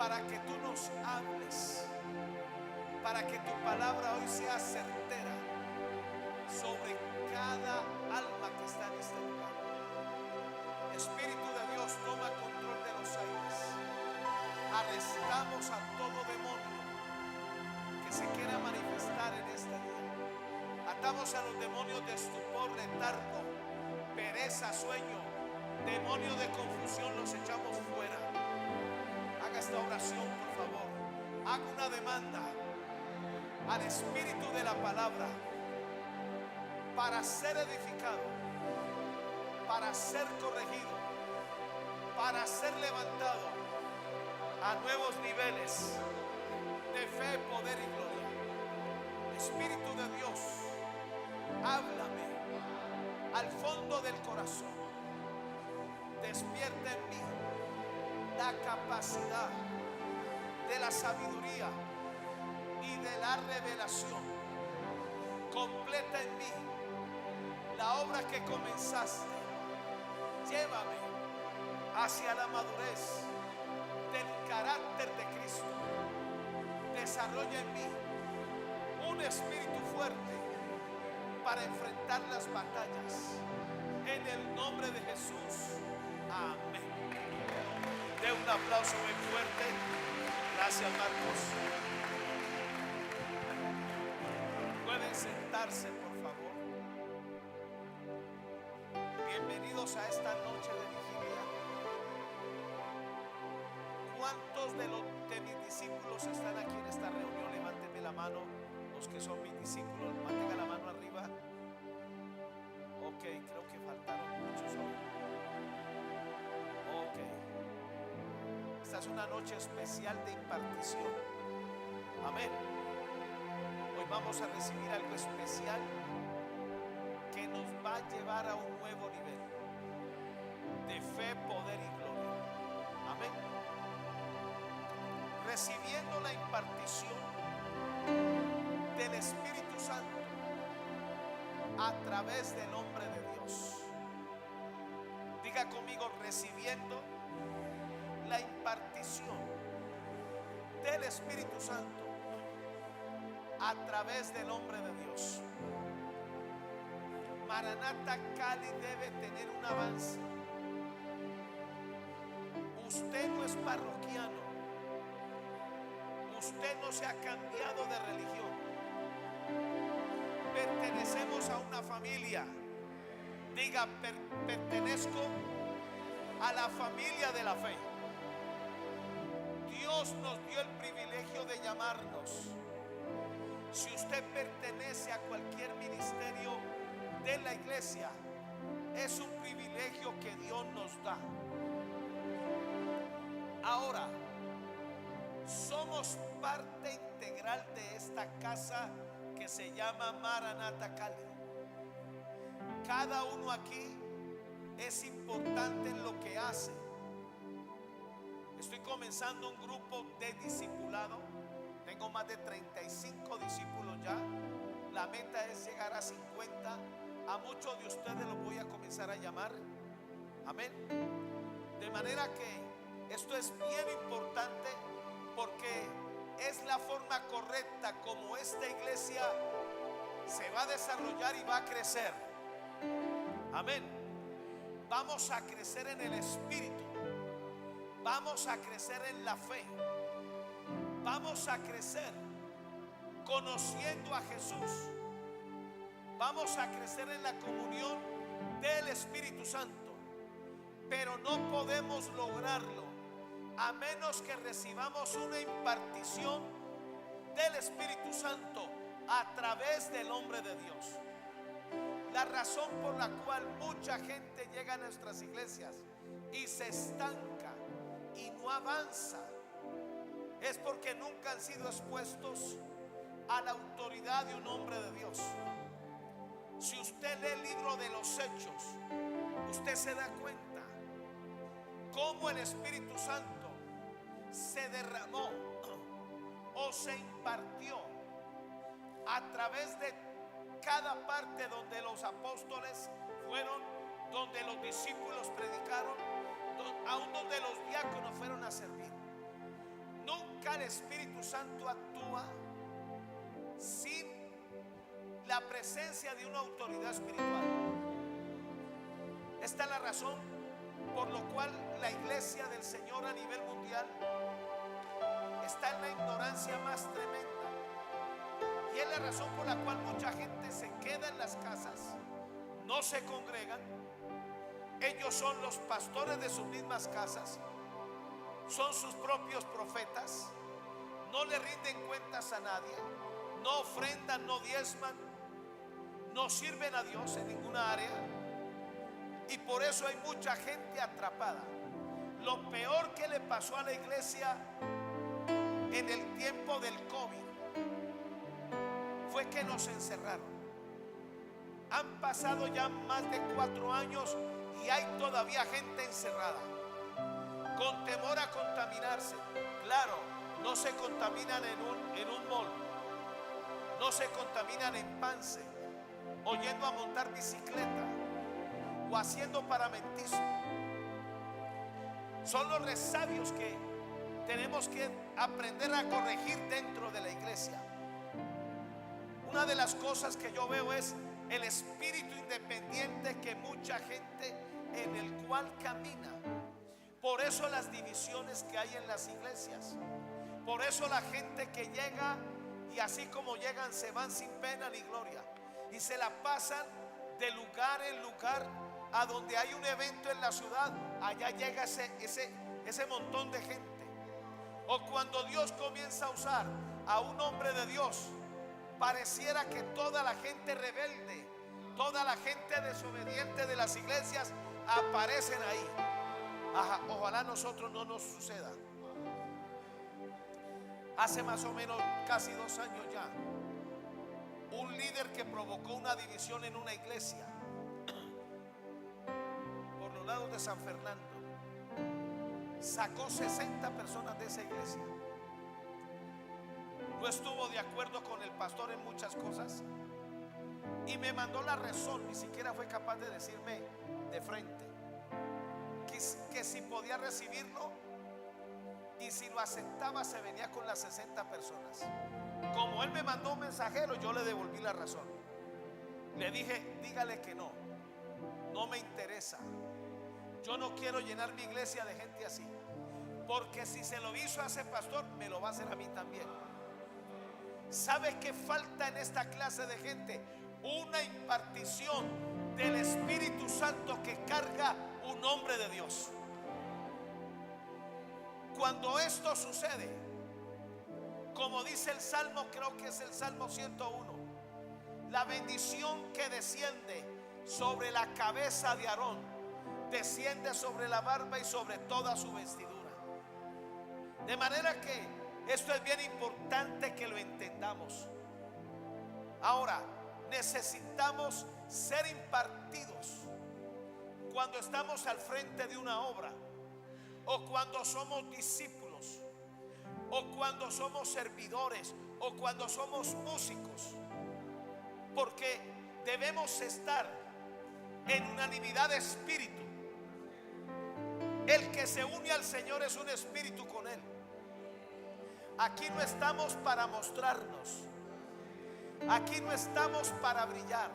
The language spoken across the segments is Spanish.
para que tú nos hables, para que tu palabra hoy sea certera sobre cada alma que está en este lugar. Espíritu de Dios, toma control de los aires. Arrestamos a todo demonio que se quiera manifestar en este día. Atamos a los demonios de estupor, letargo, pereza, sueño, demonio de confusión, los echamos fuera. Haga esta oración, por favor. Haga una demanda al Espíritu de la palabra para ser edificado, para ser corregido, para ser levantado a nuevos niveles de fe, poder y gloria. Espíritu de Dios, háblame al fondo del corazón. Despierta en mí la capacidad de la sabiduría y de la revelación. Completa en mí la obra que comenzaste. Llévame hacia la madurez del carácter de Cristo. Desarrolla en mí un espíritu fuerte para enfrentar las batallas. En el nombre de Jesús. Amén. De un aplauso muy fuerte. Gracias, Marcos. Pueden sentarse, por favor. Bienvenidos a esta noche de vigilia. ¿Cuántos de mis discípulos están aquí en esta reunión? Levántenme la mano. Los que son mis discípulos, mantengan la mano arriba. Ok, creo que faltaron muchos hoy. Ok. Esta es una noche especial de impartición. Amén. Hoy vamos a recibir algo especial que nos va a llevar a un nuevo nivel de fe, poder y gloria. Amén. Recibiendo la impartición del Espíritu Santo a través del hombre de Dios. Diga conmigo, recibiendo la impartición del Espíritu Santo a través del hombre de Dios. Maranata Cali debe tener un avance. Usted no es parroquiano. Usted no se ha cambiado de religión. Pertenecemos a una familia. Diga, pertenezco a la familia de la fe. Dios nos dio el privilegio de llamarnos. Si usted pertenece a cualquier ministerio de la iglesia, es un privilegio que Dios nos da. Ahora, somos parte integral de esta casa que se llama Maranata Cali. Cada uno aquí es importante en lo que hace. Estoy comenzando un grupo de discipulado. Tengo más de 35 discípulos ya. La meta es llegar a 50. A muchos de ustedes los voy a comenzar a llamar. Amén. De manera que esto es bien importante, porque es la forma correcta como esta iglesia se va a desarrollar y va a crecer. Amén. Vamos a crecer en el espíritu. Vamos a crecer en la fe. Vamos a crecer conociendo a Jesús. Vamos a crecer en la comunión del Espíritu Santo. Pero no podemos lograrlo a menos que recibamos una impartición del Espíritu Santo a través del hombre de Dios. La razón por la cual mucha gente llega a nuestras iglesias y se estanca y no avanza es porque nunca han sido expuestos a la autoridad de un hombre de Dios. Si usted lee el libro de los Hechos, usted se da cuenta cómo el Espíritu Santo se derramó o se impartió a través de cada parte donde los apóstoles fueron, donde los discípulos predicaron, aún donde los diáconos fueron a servir. nunca el Espíritu Santo actúa sin la presencia de una autoridad espiritual. Esta es la razón por la cual la iglesia del Señor a nivel mundial está en la ignorancia más tremenda. Y es la razón por la cual mucha gente se queda en las casas, no se congregan. Ellos son los pastores de sus mismas casas, son sus propios profetas, no le rinden cuentas a nadie, no ofrendan, no diezman, no sirven a Dios en ninguna área. Y por eso hay mucha gente atrapada. Lo peor que le pasó a la iglesia en el tiempo del COVID fue que nos encerraron. Han pasado ya más de 4 años y hay todavía gente encerrada, con temor a contaminarse. Claro, no se contaminan en un mall, no se contaminan en Pance, o yendo a montar bicicleta, o haciendo paramentismo. Son los resabios que tenemos que aprender a corregir dentro de la iglesia. Una de las cosas que yo veo es el espíritu independiente que mucha gente en el cual camina. Por eso las divisiones que hay en las iglesias. Por eso la gente que llega y así como llegan se van sin pena ni gloria, y se la pasan de lugar en lugar. A donde hay un evento en la ciudad, allá llega ese montón de gente. O cuando Dios comienza a usar a un hombre de Dios, pareciera que toda la gente rebelde, toda la gente desobediente de las iglesias aparecen ahí. Ojalá a nosotros no nos suceda. Hace más o menos casi 2 años ya, un líder que provocó una división en una iglesia por los lados de San Fernando sacó 60 personas de esa iglesia. No estuvo de acuerdo con el pastor en muchas cosas y me mandó la razón. Ni siquiera fue capaz de decirme de frente que si podía recibirlo, y si lo aceptaba se venía con las 60 personas. Como él me mandó un mensajero, yo le devolví la razón. Le dije: dígale que no, no me interesa. Yo no quiero llenar mi iglesia de gente así, porque si se lo hizo a ese pastor, me lo va a hacer a mí también. ¿Sabe qué falta en esta clase de gente? Una impartición del Espíritu Santo que carga un hombre de Dios. Cuando esto sucede, como dice el Salmo, creo que es el Salmo 101, la bendición que desciende sobre la cabeza de Aarón desciende sobre la barba y sobre toda su vestidura. De manera que esto es bien importante que lo entendamos. Ahora, necesitamos ser impartidos cuando estamos al frente de una obra, o cuando somos discípulos, o cuando somos servidores, o cuando somos músicos, porque debemos estar en unanimidad de espíritu. El que se une al Señor es un espíritu con Él. Aquí no estamos para mostrarnos, aquí no estamos para brillar,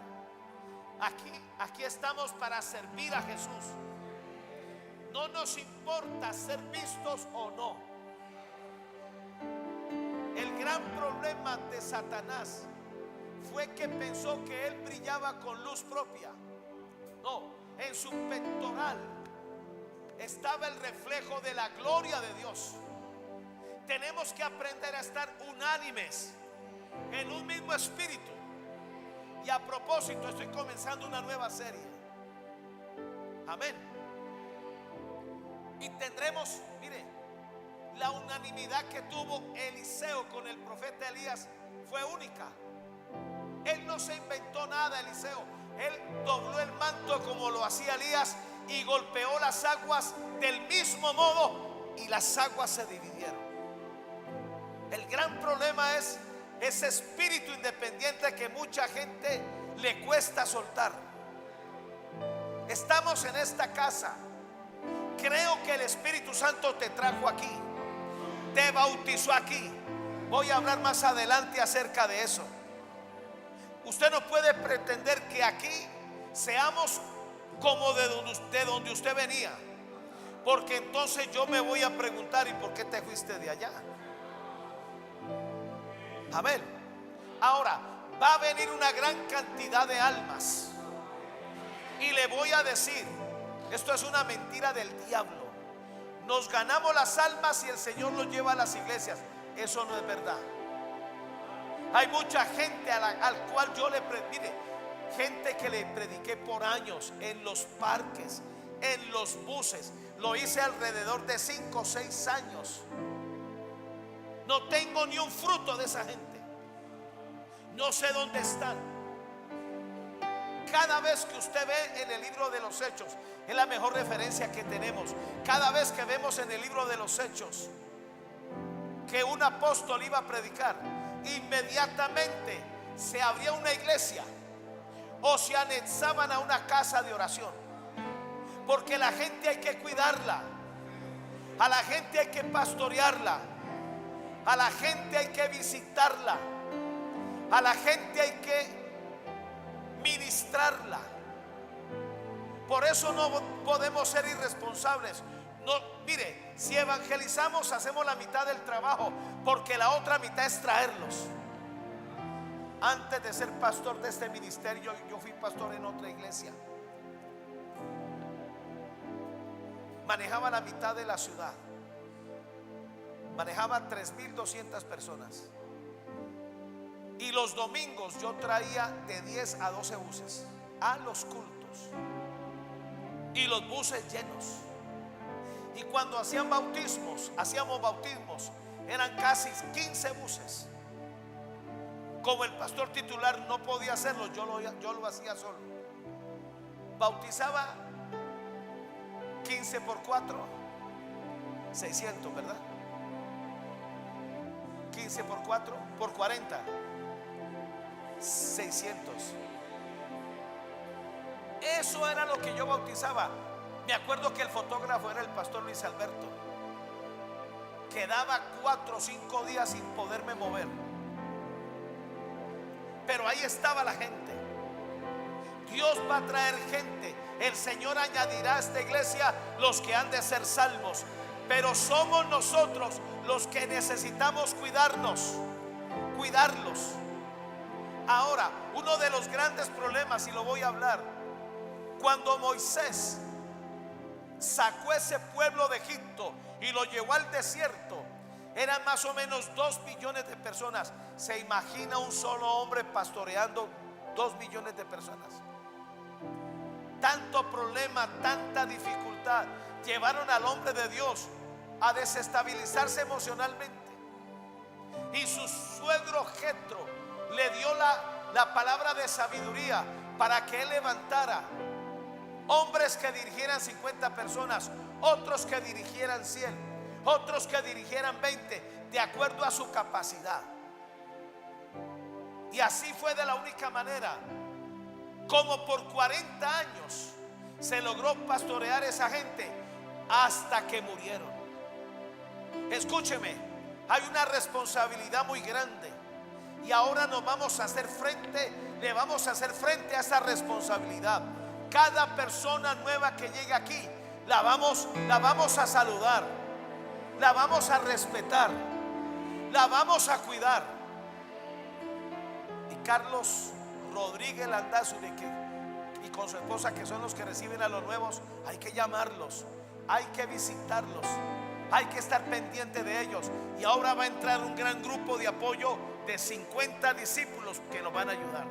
aquí estamos para servir a Jesús. No nos importa ser vistos o no. El gran problema de Satanás fue que pensó que él brillaba con luz propia. No, en su pectoral estaba el reflejo de la gloria de Dios. Tenemos que aprender a estar unánimes en un mismo espíritu. Y a propósito, estoy comenzando una nueva serie. Amén. Y tendremos, mire, la unanimidad que tuvo Eliseo con el profeta Elías fue única. Él no se inventó nada, Eliseo. Él dobló el manto como lo hacía Elías y golpeó las aguas del mismo modo, y las aguas se dividieron. El gran problema es ese espíritu independiente que mucha gente le cuesta soltar. Estamos en esta casa. Creo que el Espíritu Santo te trajo aquí. te bautizó aquí. Voy a hablar más adelante acerca de eso. Usted no puede pretender que aquí seamos como de donde usted venía, porque entonces yo me voy a preguntar: ¿y por qué te fuiste de allá? Amén. Ahora va a venir una gran cantidad de almas, y le voy a decir, esto es una mentira del diablo. Nos ganamos las almas y el Señor los lleva a las iglesias. Eso no es verdad. Hay mucha gente al cual yo mire, gente que le prediqué por años en los parques, en los buses. Lo hice alrededor de 5 o 6 años. No tengo ni un fruto de esa gente. No sé dónde están. Cada vez que usted ve en el libro de los Hechos, es la mejor referencia que tenemos. Cada vez que vemos en el libro de los Hechos que un apóstol iba a predicar, inmediatamente se abría una iglesia o se anexaban a una casa de oración, porque la gente hay que cuidarla, a la gente hay que pastorearla, a la gente hay que visitarla, a la gente hay que ministrarla. Por eso no podemos ser irresponsables. No, mire, si evangelizamos, hacemos la mitad del trabajo, porque la otra mitad es traerlos. Antes de ser pastor de este ministerio, yo fui pastor en otra iglesia. Manejaba la mitad de la ciudad. Manejaba 3.200 personas. Y los domingos yo traía de 10 a 12 buses a los cultos, y los buses llenos. Y cuando hacíamos bautismos, eran casi 15 buses. Como el pastor titular no podía hacerlo, yo lo hacía solo. Bautizaba 15 por 4, 600, ¿verdad? 15 por 4, por 40, 600. Eso era lo que yo bautizaba. Me acuerdo que el fotógrafo era el pastor Luis Alberto. Quedaba 4 o 5 días sin poderme mover, pero ahí estaba la gente. Dios va a traer gente. El Señor añadirá a esta iglesia los que han de ser salvos, pero somos nosotros los que necesitamos cuidarlos. Ahora, uno de los grandes problemas, y lo voy a hablar, cuando Moisés sacó ese pueblo de Egipto y lo llevó al desierto, eran más o menos 2 millones de personas. ¿Se imagina un solo hombre pastoreando 2 millones de personas? Tanto problema, tanta dificultad llevaron al hombre de Dios a desestabilizarse emocionalmente. Y su suegro Jetro le dio la palabra de sabiduría para que él levantara hombres que dirigieran 50 personas, otros que dirigieran 100, otros que dirigieran 20, de acuerdo a su capacidad. Y así fue de la única manera como por 40 años se logró pastorear esa gente hasta que murieron. Escúcheme, hay una responsabilidad muy grande, y ahora le vamos a hacer frente a esa responsabilidad. Cada persona nueva que llegue aquí, la vamos a saludar, la vamos a respetar, la vamos a cuidar. Y Carlos Rodríguez Landazuri y con su esposa, que son los que reciben a los nuevos, hay que llamarlos, hay que visitarlos, hay que estar pendiente de ellos. Y ahora va a entrar un gran grupo de apoyo de 50 discípulos que nos van a ayudar.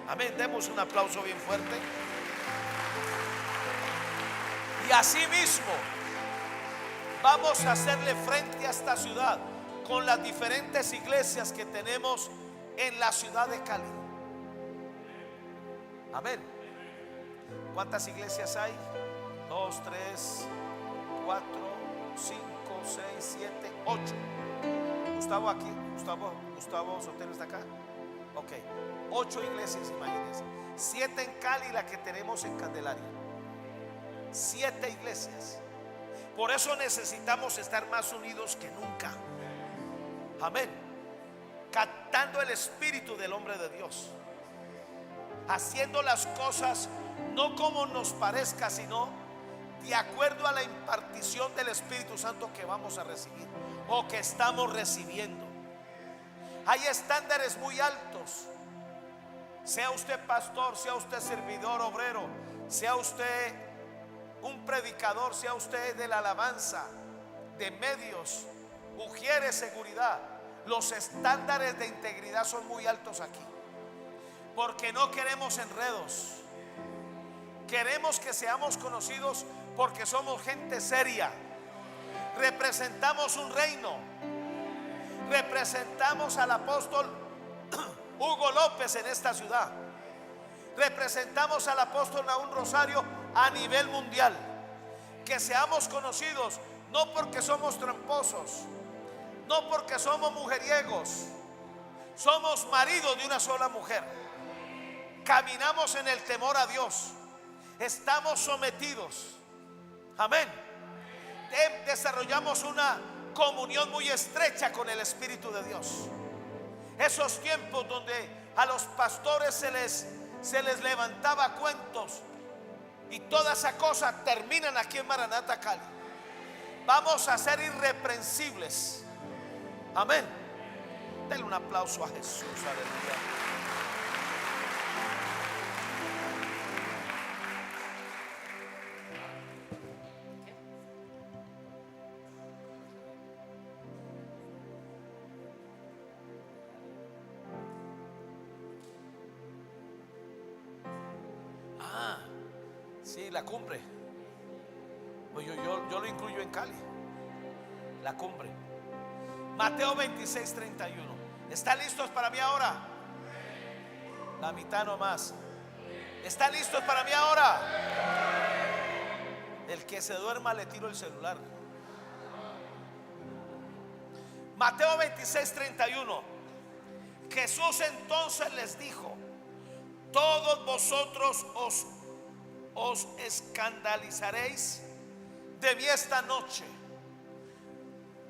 Amén, demos un aplauso bien fuerte. Y así mismo vamos a hacerle frente a esta ciudad con las diferentes iglesias que tenemos en la ciudad de Cali. Amén. ¿Cuántas iglesias hay? 2, 3, 4, 5, 6, 7, 8. Gustavo aquí, Gustavo Sotelo está acá. Ok, 8 iglesias, imagínense. 7 en Cali, la que tenemos en Candelaria. 7 iglesias. Por eso necesitamos estar más unidos que nunca. Amén. Captando el espíritu del hombre de Dios, haciendo las cosas no como nos parezca, sino de acuerdo a la impartición del Espíritu Santo que vamos a recibir o que estamos recibiendo. Hay estándares muy altos. Sea usted pastor, sea usted servidor obrero, sea usted un predicador, sea usted de la alabanza, de medios, ujieres, seguridad, los estándares de integridad son muy altos aquí, porque no queremos enredos. Queremos que seamos conocidos porque somos gente seria. Representamos un reino. Representamos al apóstol Hugo López en esta ciudad. Representamos al apóstol Naúm Rosario a nivel mundial. Que seamos conocidos no porque somos tramposos, no porque somos mujeriegos. Somos maridos de una sola mujer. Caminamos en el temor a Dios. Estamos sometidos. Amén. Desarrollamos una comunión muy estrecha con el Espíritu de Dios. Esos tiempos donde a los pastores se les levantaba cuentos y toda esa cosa terminan aquí en Maranata, Cali. Vamos a ser irreprensibles. Amén. Denle un aplauso a Jesús. Aleluya. Sí, la cumbre. Pues yo lo incluyo en Cali. La cumbre. Mateo 26, 31. ¿Están listos para mí ahora? La mitad nomás. ¿Están listos para mí ahora? El que se duerma le tiro el celular. Mateo 26, 31. Jesús entonces les dijo: todos vosotros os escandalizaréis de mí esta noche,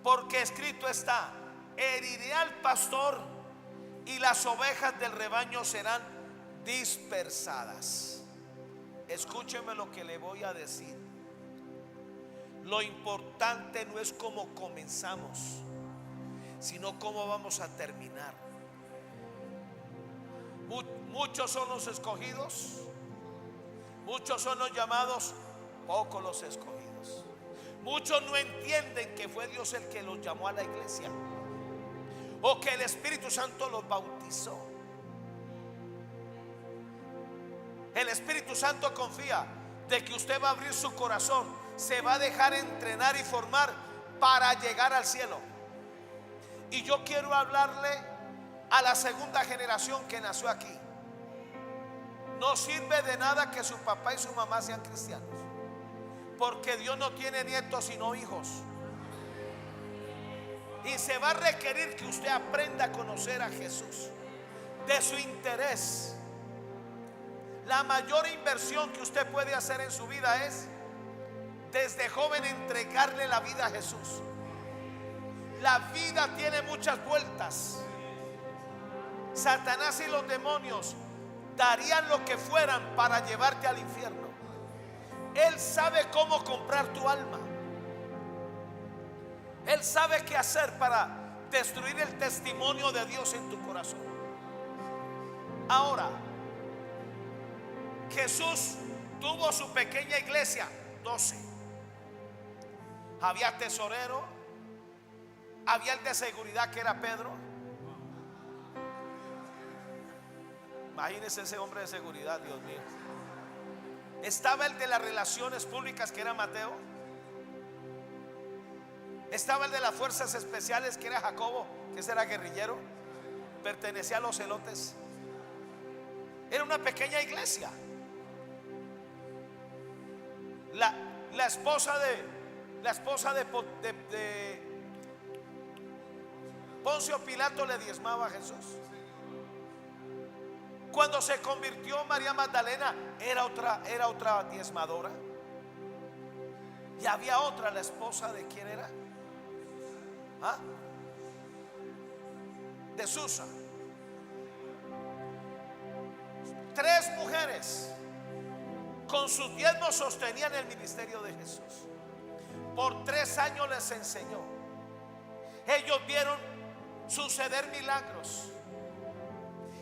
porque escrito está: heriré al pastor y las ovejas del rebaño serán dispersadas. Escúcheme lo que le voy a decir. Lo importante no es cómo comenzamos, sino cómo vamos a terminar. Muchos son los escogidos, muchos son los llamados, pocos los escogidos. Muchos no entienden que fue Dios el que los llamó a la iglesia, o que el Espíritu Santo los bautizó. El Espíritu Santo confía de que usted va a abrir su corazón, se va a dejar entrenar y formar para llegar al cielo. Y yo quiero hablarle a la segunda generación que nació aquí. No sirve de nada que su papá y su mamá sean cristianos, porque Dios no tiene nietos sino hijos. Y se va a requerir que usted aprenda a conocer a Jesús, de su interés. La mayor inversión que usted puede hacer en su vida es desde joven entregarle la vida a Jesús. La vida tiene muchas vueltas. Satanás y los demonios darían lo que fueran para llevarte al infierno. Él sabe cómo comprar tu alma. Él sabe qué hacer para destruir el testimonio de Dios en tu corazón. Ahora, Jesús tuvo su pequeña iglesia, 12. Había tesorero, había el de seguridad que era Pedro. Imagínense ese hombre de seguridad, Dios mío. Estaba el de las relaciones públicas que era Mateo. Estaba el de las fuerzas especiales que era Jacobo, que ese era guerrillero, pertenecía a los celotes. Era una pequeña iglesia. La esposa de Poncio Pilato le diezmaba a Jesús. Cuando se convirtió María Magdalena, era otra diezmadora. Y había otra, la esposa de quién era, ¿ah? De Susa. 3 mujeres con sus diezmos sostenían el ministerio de Jesús. Por 3 años les enseñó. Ellos vieron suceder milagros.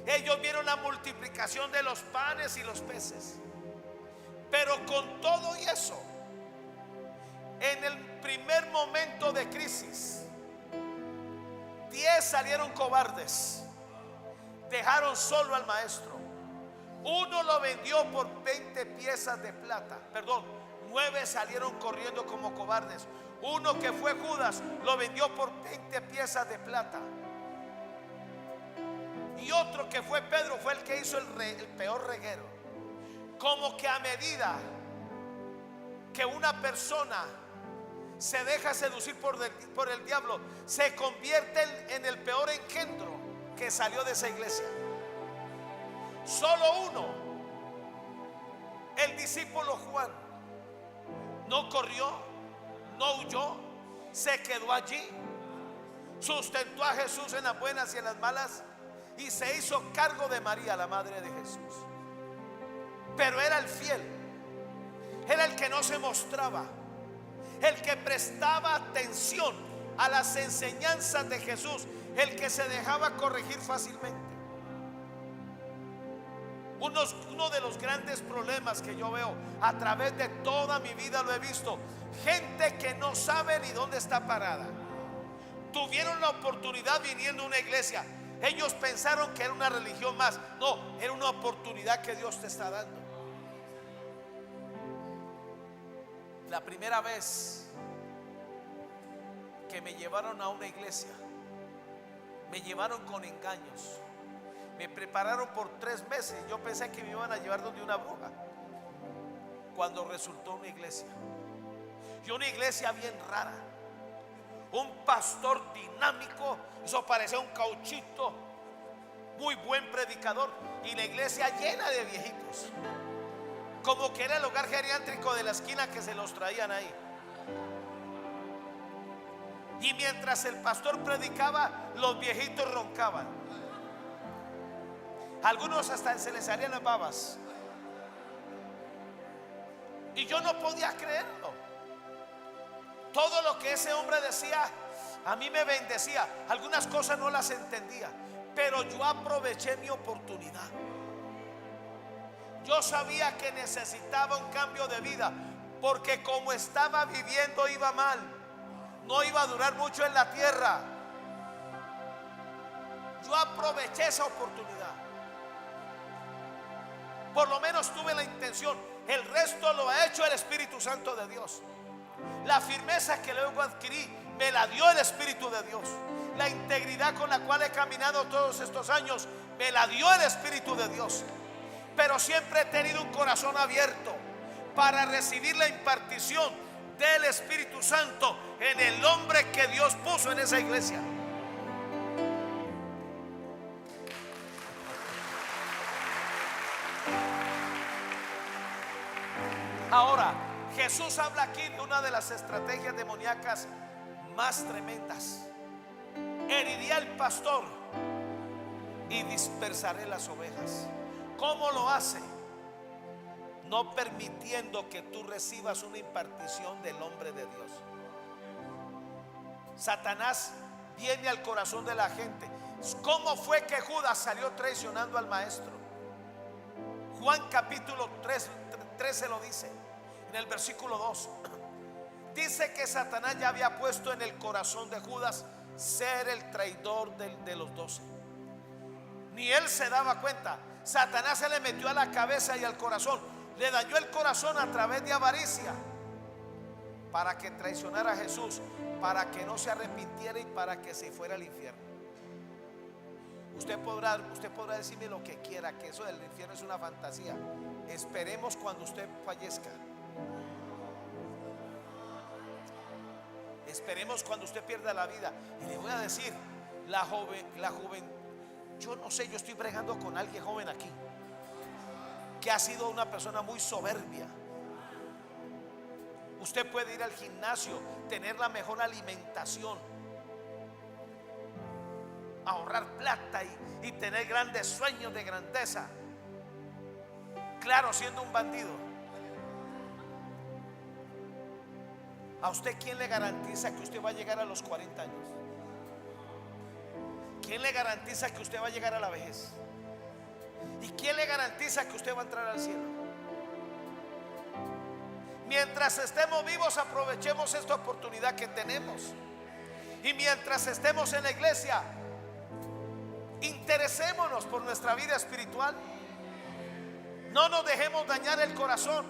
Ellos vieron la multiplicación de los panes y los peces. Pero con todo y eso, en el primer momento de crisis, 10 salieron cobardes. Dejaron solo al maestro. Uno lo vendió por 20 piezas de plata. Perdón, 9 salieron corriendo como cobardes. Uno, que fue Judas, lo vendió por 20 piezas de plata. Y otro, que fue Pedro, fue el que hizo el peor reguero. Como que a medida que una persona se deja seducir por el diablo, se convierte en el peor engendro que salió de esa iglesia. Solo uno, el discípulo Juan, no corrió, no huyó, se quedó allí, sustentó a Jesús en las buenas y en las malas, y se hizo cargo de María, la madre de Jesús. Pero era el fiel, era el que no se mostraba, el que prestaba atención a las enseñanzas de Jesús, el que se dejaba corregir fácilmente. Uno de los grandes problemas que yo veo a través de toda mi vida, lo he visto: gente que no sabe ni dónde está parada. Tuvieron la oportunidad viniendo a una iglesia. Ellos pensaron que era una religión más. No, era una oportunidad que Dios te está dando. La primera vez que me llevaron a una iglesia, me llevaron con engaños. Me prepararon por 3 meses. Yo pensé que me iban a llevar donde una bruja, cuando resultó una iglesia. Y una iglesia bien rara. Un pastor dinámico, eso parecía un cauchito, muy buen predicador. Y la iglesia llena de viejitos, como que era el hogar geriátrico de la esquina que se los traían ahí. Y mientras el pastor predicaba, los viejitos roncaban. Algunos hasta se les salían las babas. Y yo no podía creerlo. Todo lo que ese hombre decía a mí me bendecía. Algunas cosas no las entendía, pero yo aproveché mi oportunidad. Yo sabía que necesitaba un cambio de vida, porque como estaba viviendo iba mal. No iba a durar mucho en la tierra. Yo aproveché esa oportunidad. Por lo menos tuve la intención. El resto lo ha hecho el Espíritu Santo de Dios. La firmeza que luego adquirí me la dio el Espíritu de Dios. La integridad con la cual he caminado todos estos años me la dio el Espíritu de Dios. Pero siempre he tenido un corazón abierto para recibir la impartición del Espíritu Santo en el hombre que Dios puso en esa iglesia. Ahora, Jesús habla aquí de una de las estrategias demoníacas más tremendas. Heriré al pastor y dispersaré las ovejas. ¿Cómo lo hace? No permitiendo que tú recibas una impartición del hombre de Dios. Satanás viene al corazón de la gente. ¿Cómo fue que Judas salió traicionando al maestro? Juan capítulo 13 lo dice, en el versículo 2. Dice que Satanás ya había puesto en el corazón de Judas ser el traidor de los 12. Ni él se daba cuenta. Satanás se le metió a la cabeza y al corazón. Le dañó el corazón a través de avaricia, para que traicionara a Jesús, para que no se arrepintiera y para que se fuera al infierno. Usted podrá decirme lo que quiera, que eso del infierno es una fantasía. Esperemos cuando usted fallezca. Esperemos cuando usted pierda la vida. Y le voy a decir, la joven, yo no sé, yo estoy bregando con alguien joven aquí que ha sido una persona muy soberbia. Usted puede ir al gimnasio, tener la mejor alimentación, ahorrar plata y tener grandes sueños de grandeza. Claro, siendo un bandido. ¿A usted quién le garantiza que usted va a llegar a los 40 años? ¿Quién le garantiza que usted va a llegar a la vejez? ¿Y quién le garantiza que usted va a entrar al cielo? Mientras estemos vivos, aprovechemos esta oportunidad que tenemos. Y mientras estemos en la iglesia, interesémonos por nuestra vida espiritual. No nos dejemos dañar el corazón.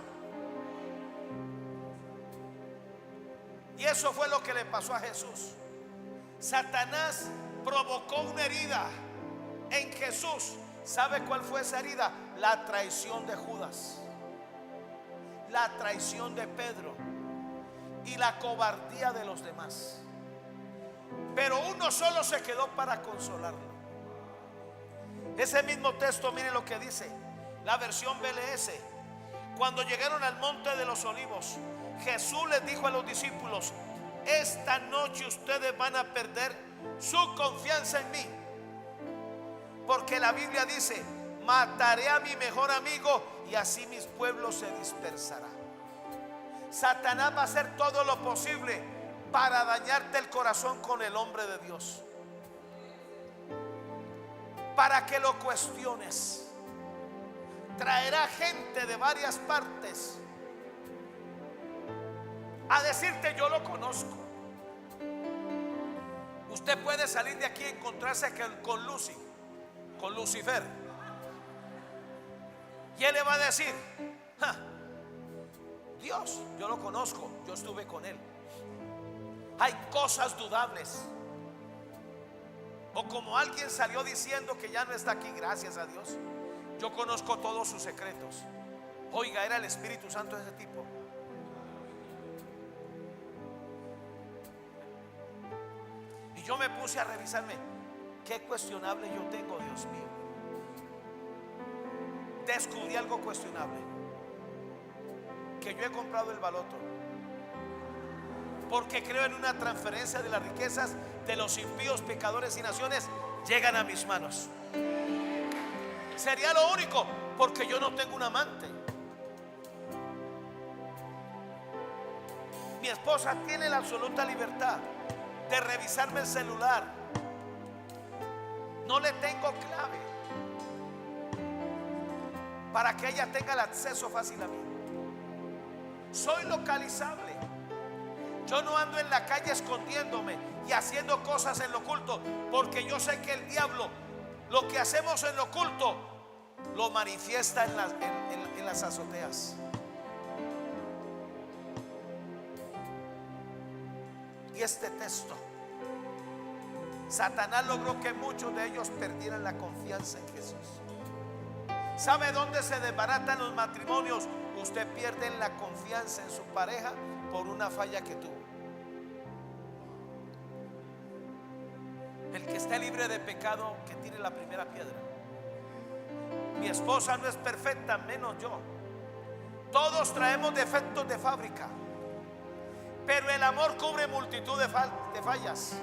Y eso fue lo que le pasó a Jesús. Satanás provocó una herida en Jesús. ¿Sabe cuál fue esa herida? La traición de Judas, la traición de Pedro y la cobardía de los demás. Pero uno solo se quedó para consolarlo. Ese mismo texto, mire lo que dice la versión BLS. Cuando llegaron al monte de los olivos, Jesús les dijo a los discípulos: esta noche ustedes van a perder su confianza en mí, porque la Biblia dice: mataré a mi mejor amigo y así mis pueblos se dispersarán. Satanás va a hacer todo lo posible para dañarte el corazón con el hombre de Dios, para que lo cuestiones. Traerá gente de varias partes a decirte: yo lo conozco. Usted puede salir de aquí y encontrarse con Lucifer, y él le va a decir: Dios, yo lo conozco, yo estuve con él. Hay cosas dudables. O como alguien salió diciendo que ya no está aquí, gracias a Dios, yo conozco todos sus secretos. Oiga, era el Espíritu Santo de ese tipo. Y yo me puse a revisarme: qué cuestionable yo tengo, Dios mío. Descubrí algo cuestionable: que yo he comprado el baloto, porque creo en una transferencia de las riquezas de los impíos, pecadores y naciones llegan a mis manos. Sería lo único, porque yo no tengo un amante. Mi esposa tiene la absoluta libertad de revisarme el celular. No le tengo clave para que ella tenga el acceso fácil a mí. Soy localizable. Yo no ando en la calle escondiéndome y haciendo cosas en lo oculto, porque yo sé que el diablo, lo que hacemos en lo oculto, lo manifiesta en las azoteas. Y este texto, Satanás logró que muchos de ellos perdieran la confianza en Jesús. ¿Sabe dónde se desbaratan los matrimonios? Usted pierde la confianza en su pareja por una falla que tuvo. El que esté libre de pecado, que tire la primera piedra. Mi esposa no es perfecta, menos yo. Todos traemos defectos de fábrica, pero el amor cubre multitud de fallas.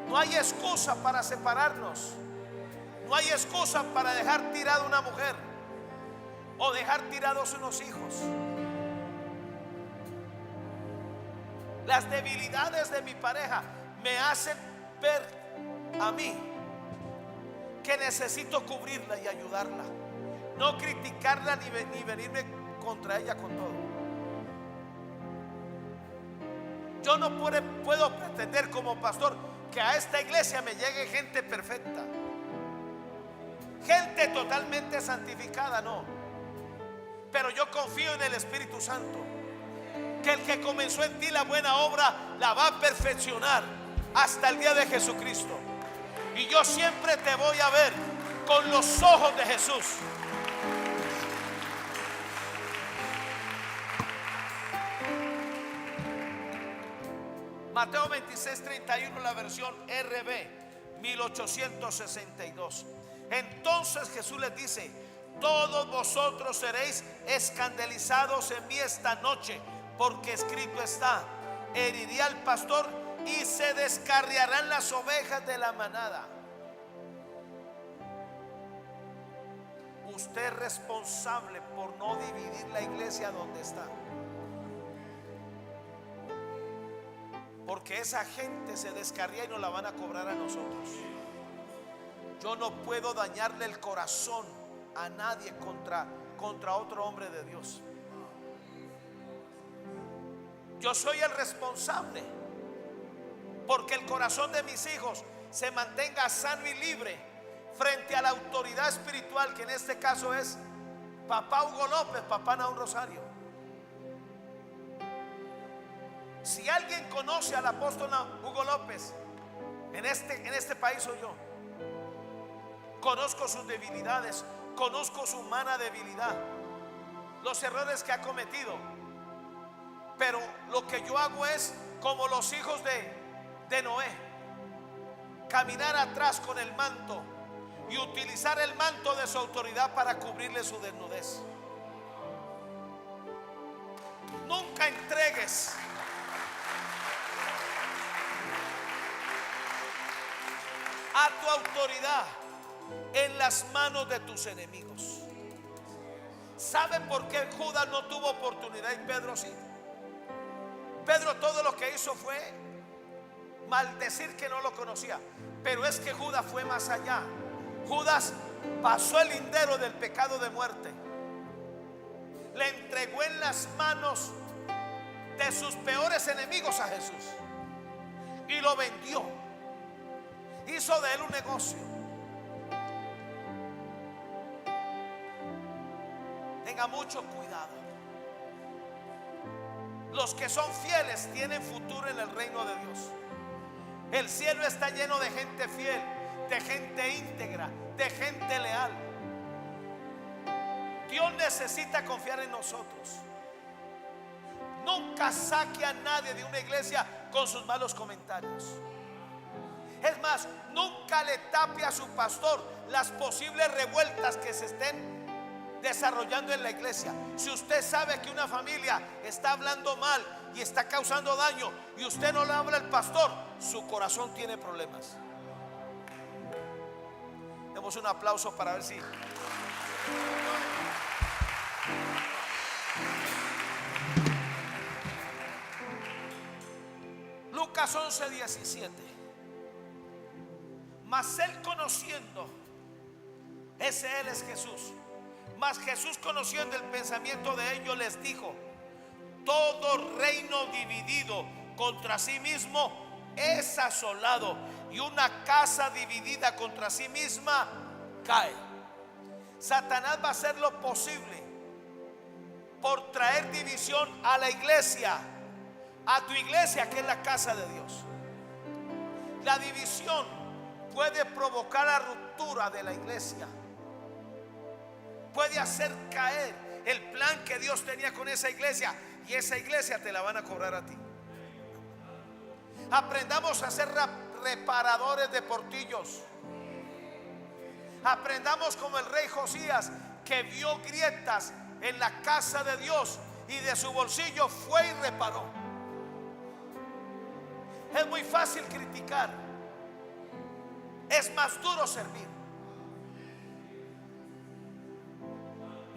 No hay excusa para separarnos. No hay excusa para dejar tirada una mujer o dejar tirados unos hijos. Las debilidades de mi pareja me hacen ver a mí que necesito cubrirla y ayudarla, no criticarla ni venirme contra ella con todo. Yo no puedo pretender como pastor que a esta iglesia me llegue gente perfecta, gente totalmente santificada, no. Pero yo confío en el Espíritu Santo, que el que comenzó en ti la buena obra la va a perfeccionar hasta el día de Jesucristo. Y yo siempre te voy a ver con los ojos de Jesús. Mateo 26:31, la versión RB 1862. Entonces Jesús les dice: todos vosotros seréis escandalizados en mí esta noche, porque escrito está: heriré al pastor y se descarriarán las ovejas de la manada. Usted es responsable por no dividir la iglesia donde está, porque esa gente se descarría y nos la van a cobrar a nosotros. Yo no puedo dañarle el corazón a nadie contra otro hombre de Dios. Yo soy el responsable porque el corazón de mis hijos se mantenga sano y libre frente a la autoridad espiritual, que en este caso es papá Hugo López, papá Naún Rosario. Si alguien conoce al apóstol Hugo López en este país, soy yo. Conozco sus debilidades, conozco su humana debilidad, los errores que ha cometido, pero lo que yo hago es como los hijos de Noé: caminar atrás con el manto y utilizar el manto de su autoridad para cubrirle su desnudez. Nunca entregues a tu autoridad en las manos de tus enemigos. ¿Saben por qué Judas no tuvo oportunidad y Pedro sí? Pedro todo lo que hizo fue maldecir que no lo conocía, pero es que Judas fue más allá. Judas pasó el lindero del pecado de muerte, le entregó en las manos de sus peores enemigos a Jesús y lo vendió, hizo de él un negocio. Tenga mucho cuidado. Los que son fieles tienen futuro en el reino de Dios. El cielo está lleno de gente fiel, de gente íntegra, de gente leal. Dios necesita confiar en nosotros. Nunca saque a nadie de una iglesia con sus malos comentarios. Es más, nunca le tape a su pastor las posibles revueltas que se estén desarrollando en la iglesia. Si usted sabe que una familia está hablando mal y está causando daño y usted no le habla al pastor, su corazón tiene problemas. Demos un aplauso para ver si. Lucas 11:17. Mas él conociendo, ese él es Jesús. Mas Jesús, conociendo el pensamiento de ellos, les dijo: todo reino dividido contra sí mismo es asolado, y una casa dividida contra sí misma cae. Satanás va a hacer lo posible por traer división a la iglesia, a tu iglesia, que es la casa de Dios. La división puede provocar la ruptura de la iglesia, puede hacer caer el plan que Dios tenía con esa iglesia, y esa iglesia te la van a cobrar a ti. Aprendamos a ser reparadores de portillos. Aprendamos como el rey Josías, que vio grietas en la casa de Dios y de su bolsillo fue y reparó. Es muy fácil criticar, es más duro servir.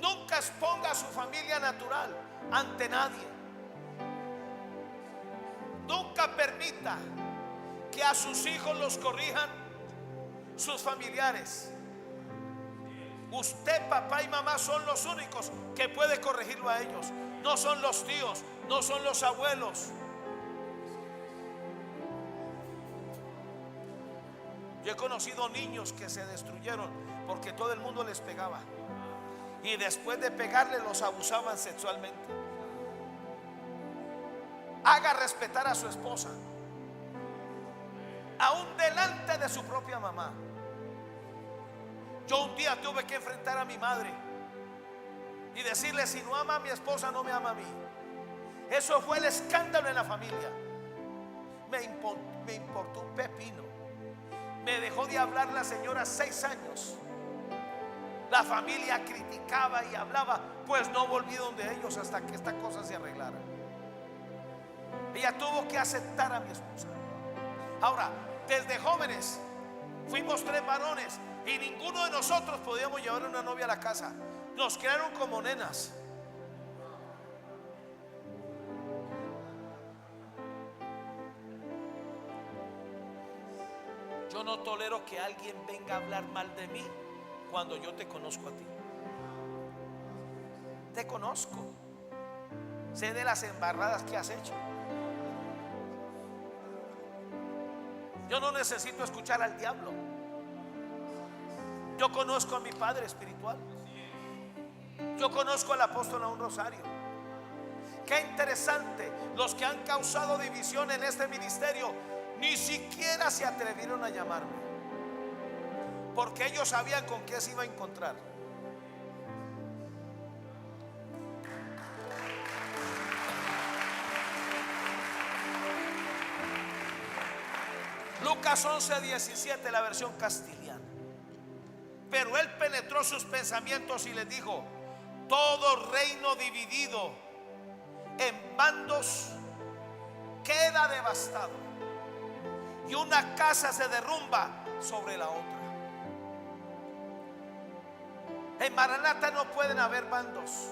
Nunca exponga a su familia natural ante nadie. Nunca permita que a sus hijos los corrijan sus familiares. Usted, papá y mamá, son los únicos que puede corregirlo a ellos. No son los tíos, no son los abuelos. Yo he conocido niños que se destruyeron porque todo el mundo les pegaba, y después de pegarle los abusaban sexualmente. Haga respetar a su esposa, aún delante de su propia mamá. Yo un día tuve que enfrentar a mi madre y decirle: si no ama a mi esposa, no me ama a mí. Eso fue el escándalo en la familia. Me importó un pepino. Me dejó de hablar la señora 6 años. La familia criticaba y hablaba, pues no volví donde ellos hasta que esta cosa se arreglara. Ella tuvo que aceptar a mi esposa. Ahora, desde jóvenes fuimos 3 varones y ninguno de nosotros podíamos llevar una novia a la casa. Nos crearon como nenas. Yo no tolero que alguien venga a hablar mal de mí cuando yo te conozco a ti. Te conozco. Sé de las embarradas que has hecho. Yo no necesito escuchar al diablo. Yo conozco a mi padre espiritual. Yo conozco al apóstol Aún Rosario. Qué interesante. Los que han causado división en este ministerio ni siquiera se atrevieron a llamarme, porque ellos sabían con qué se iba a encontrar. Lucas 11:17, la versión castellana. Pero él penetró sus pensamientos y les dijo: todo reino dividido en bandos queda devastado, y una casa se derrumba sobre la otra. En Maranata no pueden haber bandos.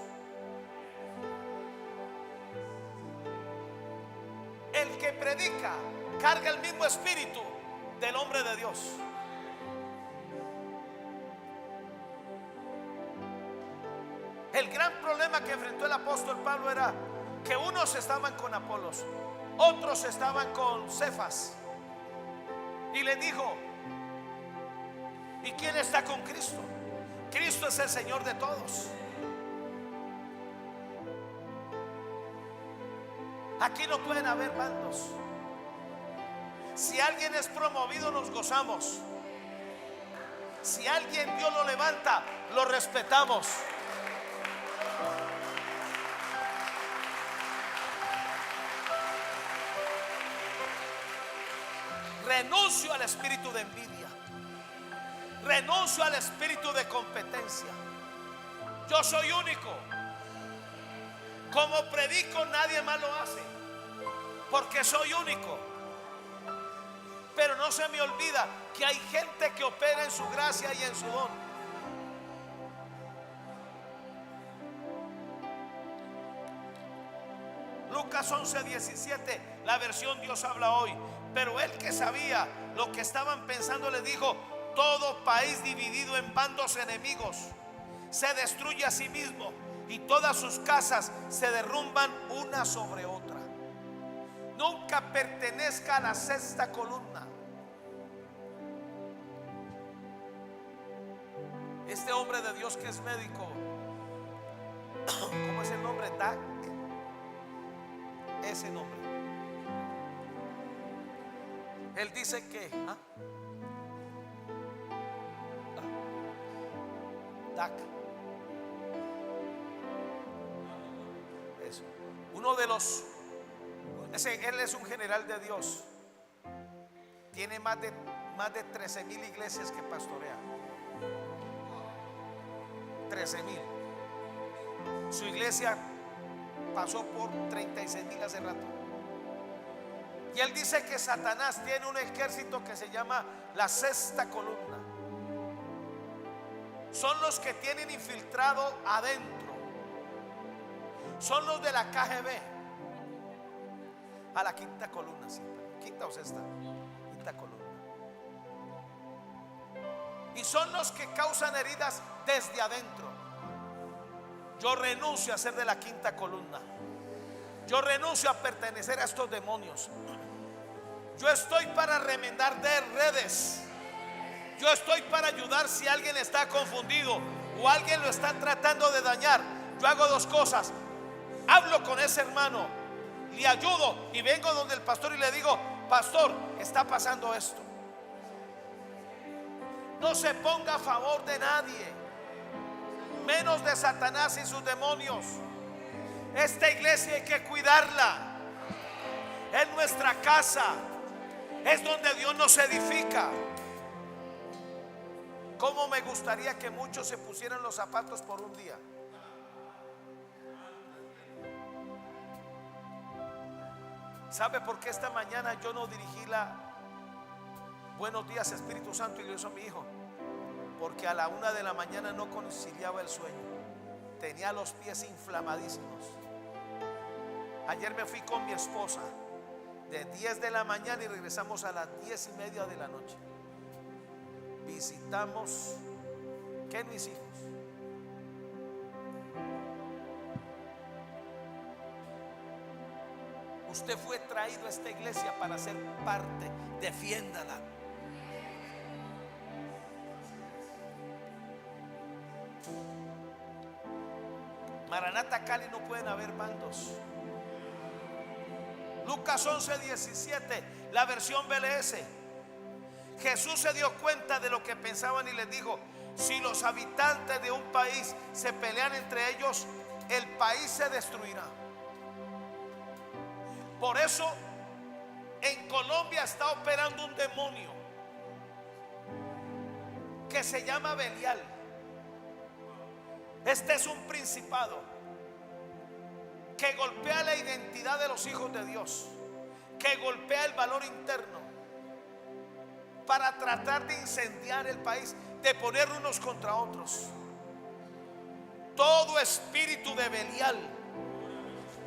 El que predica carga el mismo espíritu del hombre de Dios. El gran problema que enfrentó el apóstol Pablo era que unos estaban con Apolos, otros estaban con Cefas. Y le dijo: ¿y quién está con Cristo? Cristo es el Señor de todos. Aquí no pueden haber bandos. Si alguien es promovido, nos gozamos. Si alguien Dios lo levanta, lo respetamos. Renuncio al espíritu de envidia. Renuncio al espíritu de competencia. Yo soy único. Como predico, nadie más lo hace, porque soy único. Pero no se me olvida que hay gente que opera en su gracia y en su don. Lucas 11:17, la versión Dios habla hoy. Pero él, que sabía lo que estaban pensando, le dijo: todo país dividido en bandos enemigos se destruye a sí mismo, y todas sus casas se derrumban una sobre otra. Nunca pertenezca a la sexta columna. Este hombre de Dios que es médico, ¿cómo es el nombre? Dak. Ese nombre. Él dice que Dak. Eso. Uno de los, él es un general de Dios. Tiene más de 13,000 iglesias que pastorea. 13,000. Su iglesia pasó por 36,000 hace rato. Y él dice que Satanás tiene un ejército que se llama la sexta columna. Son los que tienen infiltrado adentro. Son los de la KGB. A la quinta columna siempre. Quinta o sexta. Quinta columna. Y son los que causan heridas desde adentro. Yo renuncio a ser de la quinta columna. Yo renuncio a pertenecer a estos demonios. Yo estoy para remendar de redes. Yo estoy para ayudar si alguien está confundido o alguien lo está tratando de dañar. Yo hago dos cosas: hablo con ese hermano, le ayudo, y vengo donde el pastor y le digo: pastor, está pasando esto. No se ponga a favor de nadie, menos de Satanás y sus demonios. Esta iglesia hay que cuidarla. Es nuestra casa. Es donde Dios nos edifica. ¿Cómo me gustaría que muchos se pusieran los zapatos por un día? ¿Sabe por qué esta mañana yo no dirigí la buenos días Espíritu Santo y le hizo a mi hijo? Porque a la 1 de la mañana no conciliaba el sueño. Tenía los pies inflamadísimos. Ayer me fui con mi esposa de 10 de la mañana y regresamos a las 10:30 de la noche. Visitamos, ¿qué? Mis hijos. Usted fue traído a esta iglesia para ser parte. Defiéndala. Maranata Cali no pueden haber bandos. Lucas 11:17, la versión BLS. Jesús se dio cuenta de lo que pensaban y les dijo: si los habitantes de un país se pelean entre ellos, el país se destruirá. Por eso en Colombia está operando un demonio que se llama Belial. Este es un principado que golpea la identidad de los hijos de Dios, que golpea el valor interno para tratar de incendiar el país, de poner unos contra otros. Todo espíritu de Belial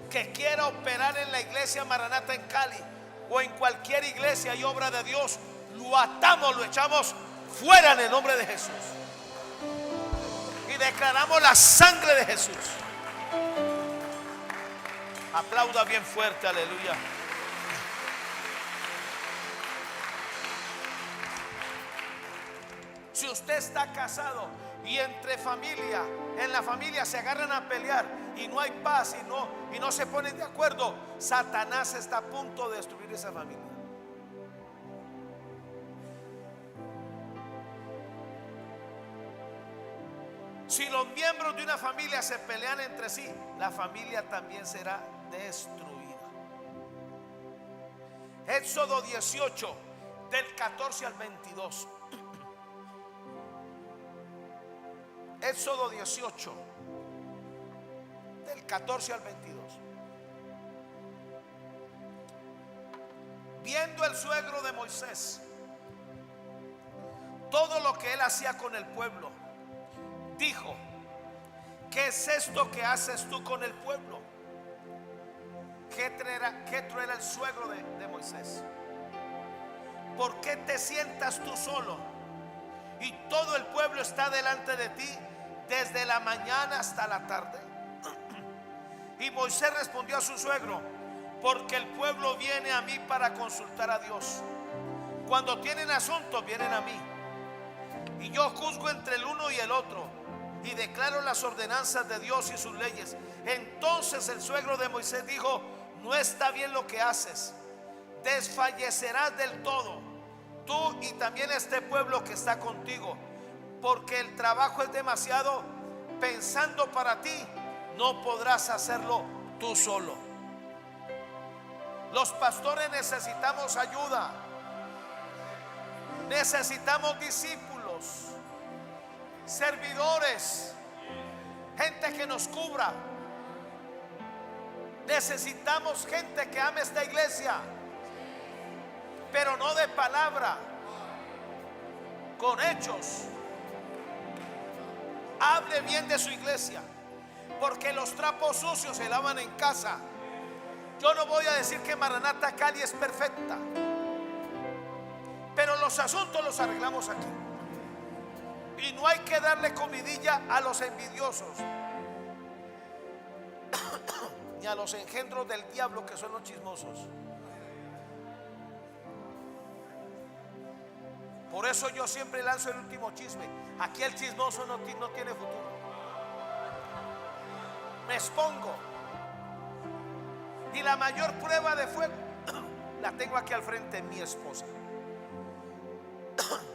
que quiera operar en la iglesia Maranata en Cali o en cualquier iglesia y obra de Dios, lo atamos, lo echamos fuera en el nombre de Jesús y declaramos la sangre de Jesús. Aplauda bien fuerte, aleluya. Si usted está casado y entre familia, en la familia se agarran a pelear y no hay paz y no se ponen de acuerdo, Satanás está a punto de destruir esa familia. Si los miembros de una familia se pelean entre sí, la familia también será destruida. Éxodo 18, del 14 al 22. Éxodo 18, del 14 al 22. Viendo el suegro de Moisés todo lo que él hacía con el pueblo, dijo: ¿qué es esto que haces tú con el pueblo? Jetro era el suegro de Moisés. ¿Por qué te sientas tú solo y todo el pueblo está delante de ti desde la mañana hasta la tarde? Y Moisés respondió a su suegro: porque el pueblo viene a mí para consultar a Dios. Cuando tienen asuntos vienen a mí, y yo juzgo entre el uno y el otro y declaro las ordenanzas de Dios y sus leyes. Entonces el suegro de Moisés dijo: no está bien lo que haces, desfallecerás del todo, tú y también este pueblo que está contigo, porque el trabajo es demasiado. Pensando para ti, no podrás hacerlo tú solo. Los pastores necesitamos ayuda, necesitamos discípulos, servidores, gente que nos cubra. Necesitamos gente que ame esta iglesia, pero no de palabra, con hechos. Hable bien de su iglesia, porque los trapos sucios se lavan en casa. Yo no voy a decir que Maranata Cali es perfecta, pero los asuntos los arreglamos aquí. Y no hay que darle comidilla a los envidiosos ni a los engendros del diablo, que son los chismosos. Por eso yo siempre lanzo el último chisme. Aquí el chismoso no tiene futuro. Me expongo. Y la mayor prueba de fuego la tengo aquí al frente, mi esposa.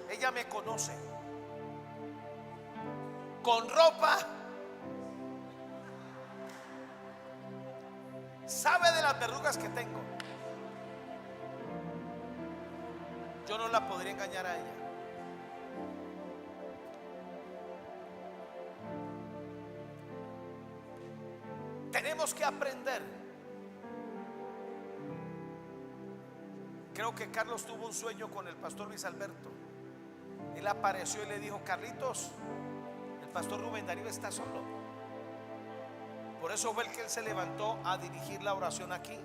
Ella me conoce con ropa, sabe de las verrugas que tengo. Yo no la podría engañar a ella. Tenemos que aprender. Creo que Carlos tuvo un sueño con el pastor Luis Alberto. Él apareció y le dijo: Carlitos, el pastor Rubén Darío está solo. Por eso fue el que él se levantó a dirigir la oración aquí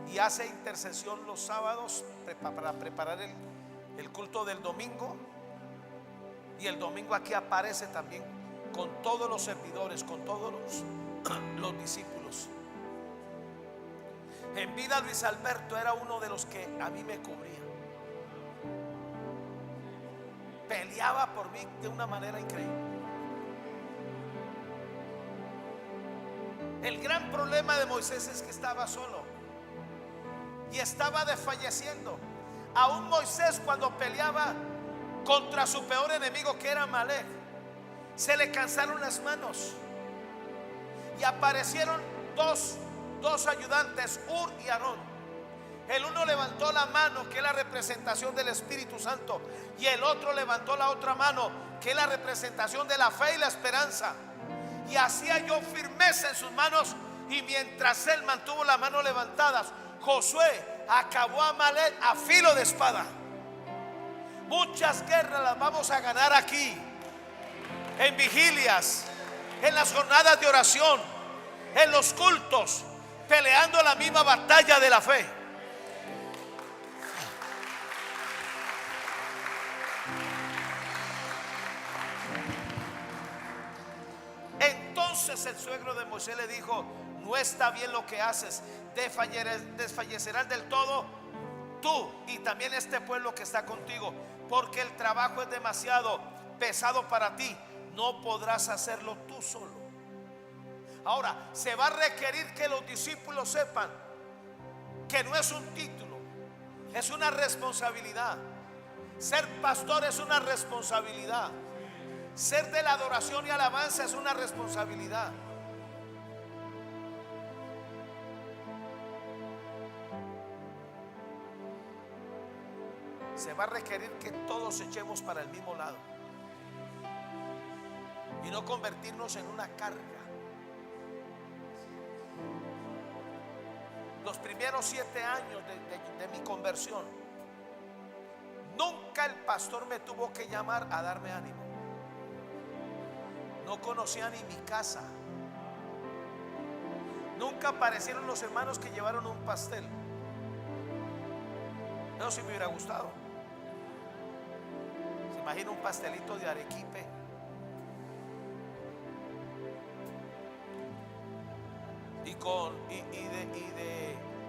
y hace intercesión los sábados para preparar el culto del domingo. Y el domingo aquí aparece también con todos los servidores, con todos los discípulos. En vida Luis Alberto era uno de los que a mí me cubría, peleaba por mí de una manera increíble. El gran problema de Moisés es que estaba solo y estaba desfalleciendo. Aún Moisés, cuando peleaba contra su peor enemigo, que era Amalek, se le cansaron las manos y aparecieron dos ayudantes, Ur y Aarón. El uno levantó la mano, que es la representación del Espíritu Santo, y el otro levantó la otra mano, que es la representación de la fe y la esperanza. Y hacía yo firmeza en sus manos, y mientras él mantuvo las manos levantadas, Josué acabó a Amalek a filo de espada. Muchas guerras las vamos a ganar aquí, en vigilias, en las jornadas de oración, en los cultos, peleando la misma batalla de la fe. Entonces el suegro de Moisés le dijo: no está bien lo que haces, desfallecerás del todo tú y también este pueblo que está contigo, porque el trabajo es demasiado pesado para ti, no podrás hacerlo tú solo. Ahora, se va a requerir que los discípulos sepan que no es un título, es una responsabilidad. Ser pastor es una responsabilidad. Ser de la adoración y alabanza es una responsabilidad. Se va a requerir que todos echemos para el mismo lado y no convertirnos en una carga. Los primeros 7 años de mi conversión, nunca el pastor me tuvo que llamar a darme ánimo. No conocía ni mi casa. Nunca aparecieron los hermanos que llevaron un pastel. Eso sí me hubiera gustado. Se imagina un pastelito de arequipe,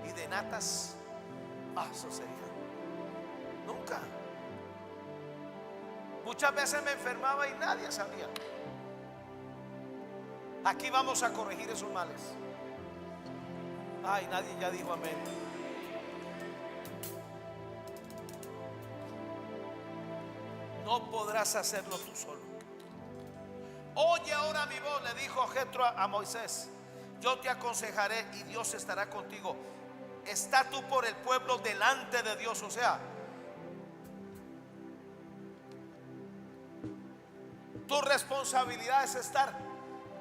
y de natas. Eso sería. Nunca. Muchas veces me enfermaba y nadie sabía. Aquí vamos a corregir esos males. Ay, nadie ya dijo amén. No podrás hacerlo tú solo. Oye ahora mi voz, le dijo Jetro a Moisés. Yo te aconsejaré y Dios estará contigo. Está tú por el pueblo delante de Dios. O sea, tu responsabilidad es estar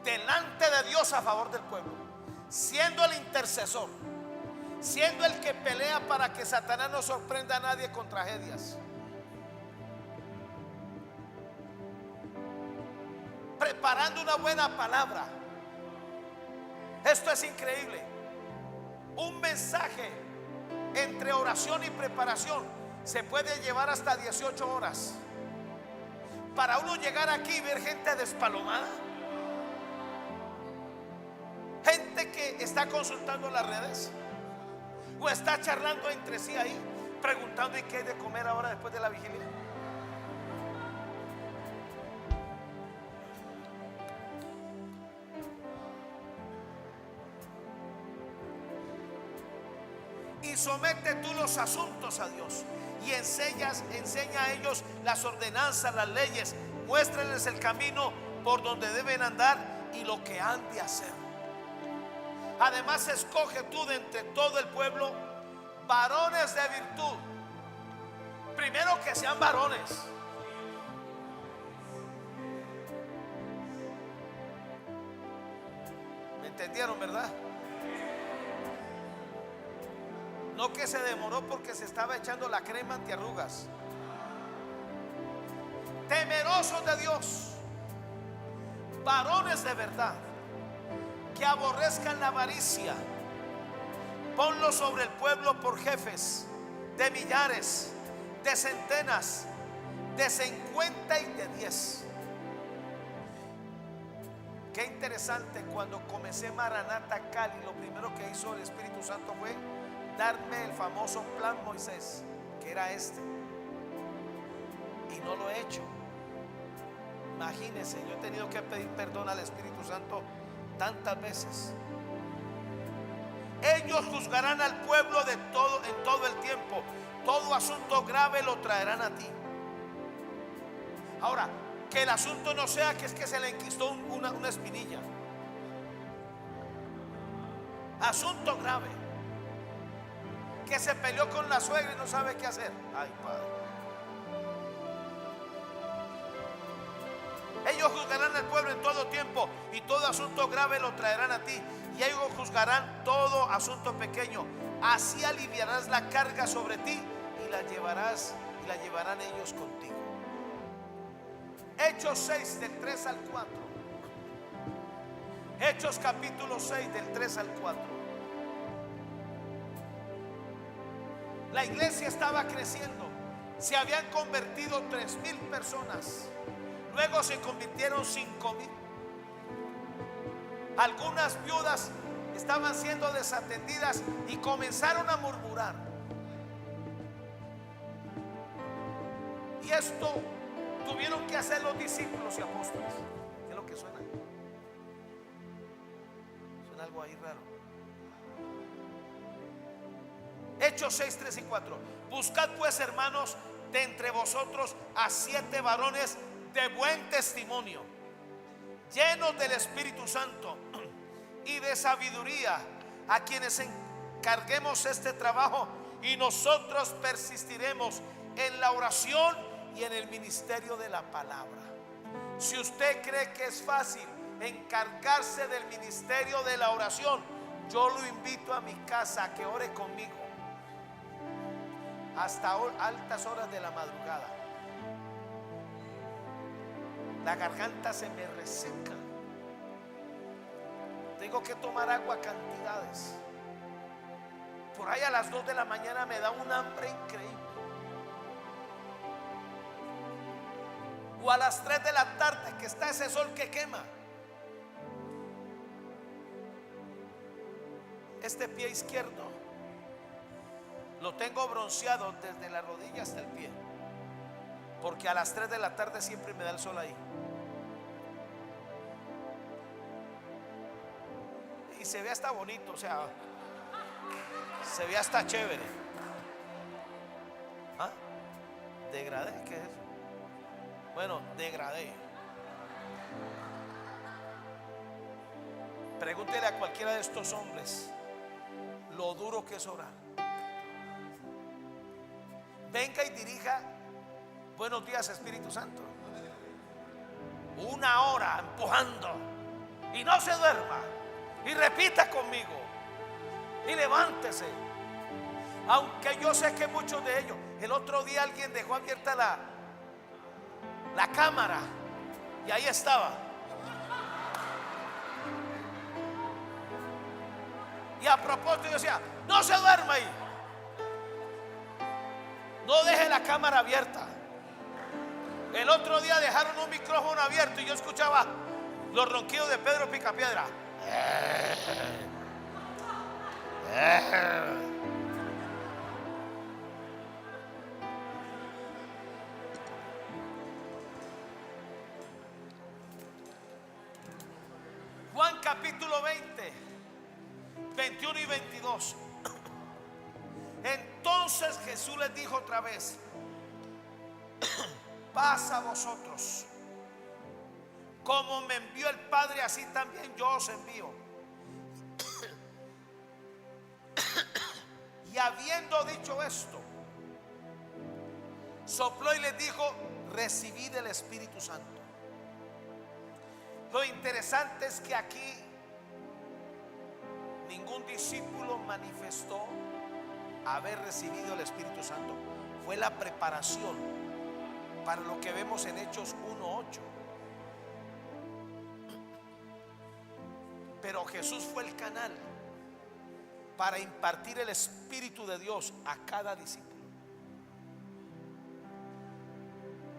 delante de Dios a favor del pueblo, siendo el intercesor, siendo el que pelea para que Satanás no sorprenda a nadie con tragedias, preparando una buena palabra. Esto es increíble. Un mensaje entre oración y preparación se puede llevar hasta 18 horas. Para uno llegar aquí y ver gente despalomada, gente que está consultando las redes o está charlando entre sí ahí, preguntando: ¿y qué hay de comer ahora después de la vigilia? Y somete tú los asuntos a Dios y enseña a ellos las ordenanzas, las leyes. Muéstrales el camino por donde deben andar y lo que han de hacer. Además, escoge tú de entre todo el pueblo varones de virtud. Primero, que sean varones. ¿Me ¿Entendieron, verdad? No que se demoró porque se estaba echando la crema antiarrugas. Temerosos de Dios, varones de verdad, que aborrezcan la avaricia. Ponlo sobre el pueblo por jefes de millares, de centenas, de 50 y de 10. Qué interesante, cuando comencé Maranata Cali, lo primero que hizo el Espíritu Santo fue darme el famoso plan Moisés, que era este, y no lo he hecho. Imagínense, yo he tenido que pedir perdón al Espíritu Santo tantas veces. Ellos juzgarán al pueblo de todo, en todo el tiempo. Todo asunto grave lo traerán a ti. Ahora, que el asunto no sea que es que se le enquistó una espinilla. Asunto grave. Que se peleó con la suegra y no sabe qué hacer. Ay, Padre. Ellos juzgarán al pueblo en todo tiempo, y todo asunto grave lo traerán a ti, y ellos juzgarán todo asunto pequeño. Así aliviarás la carga sobre ti, y la llevarán ellos contigo. Hechos 6 del 3 al 4. Hechos capítulo 6 del 3 al 4. La iglesia estaba creciendo. Se habían convertido 3,000 personas. Luego se convirtieron 5,000. Algunas viudas estaban siendo desatendidas y comenzaron a murmurar. Y esto tuvieron que hacer los discípulos y apóstoles. ¿Qué es lo que suena? Suena algo ahí raro. Hechos 6, 3 y 4. Buscad pues, hermanos, de entre vosotros a 7 varones de buen testimonio, llenos del Espíritu Santo y de sabiduría, a quienes encarguemos este trabajo, y nosotros persistiremos en la oración y en el ministerio de la palabra. Si usted cree que es fácil encargarse del ministerio de la oración, yo lo invito a mi casa a que ore conmigo hasta altas horas de la madrugada. La garganta se me reseca. Tengo que tomar agua a cantidades. Por ahí a las 2 de la mañana me da un hambre increíble. O a las 3 de la tarde, que está ese sol que quema. Este pie izquierdo lo tengo bronceado desde la rodilla hasta el pie, porque a las 3 de la tarde siempre me da el sol ahí. Y se ve hasta bonito, o sea, se ve hasta chévere. ¿Ah? ¿Degradé? ¿Qué es eso? Bueno, degradé. Pregúntele a cualquiera de estos hombres lo duro que es orar. Venga y dirija: buenos días, Espíritu Santo. 1 hora empujando, y no se duerma, y repita conmigo, y levántese. Aunque yo sé que muchos de ellos, el otro día alguien dejó abierta la cámara, y ahí estaba. Y a propósito yo decía: no se duerma ahí, no deje la cámara abierta. El otro día dejaron un micrófono abierto y yo escuchaba los ronquidos de Pedro Picapiedra. Juan capítulo 20, 21 y 22. Entonces Jesús les dijo otra vez: paz a vosotros. Como me envió el Padre, así también yo os envío. Y habiendo dicho esto, sopló y les dijo: recibid el Espíritu Santo. Lo interesante es que aquí ningún discípulo manifestó haber recibido el Espíritu Santo. Fue la preparación para lo que vemos en Hechos 1:8. Pero Jesús fue el canal para impartir el Espíritu de Dios a cada discípulo.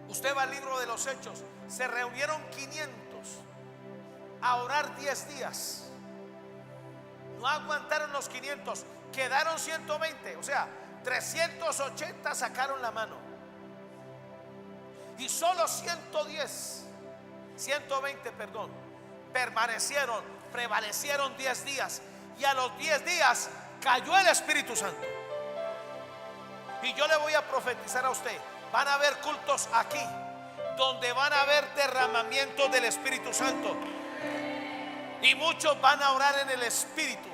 Usted va al libro de los Hechos. Se reunieron 500 a orar 10 días. No aguantaron los 500, quedaron 120. O sea, 380 sacaron la mano. Y solo 120, prevalecieron 10 días. Y a los 10 días cayó el Espíritu Santo. Y yo le voy a profetizar a usted: van a haber cultos aquí donde van a haber derramamiento del Espíritu Santo. Y muchos van a orar en el Espíritu.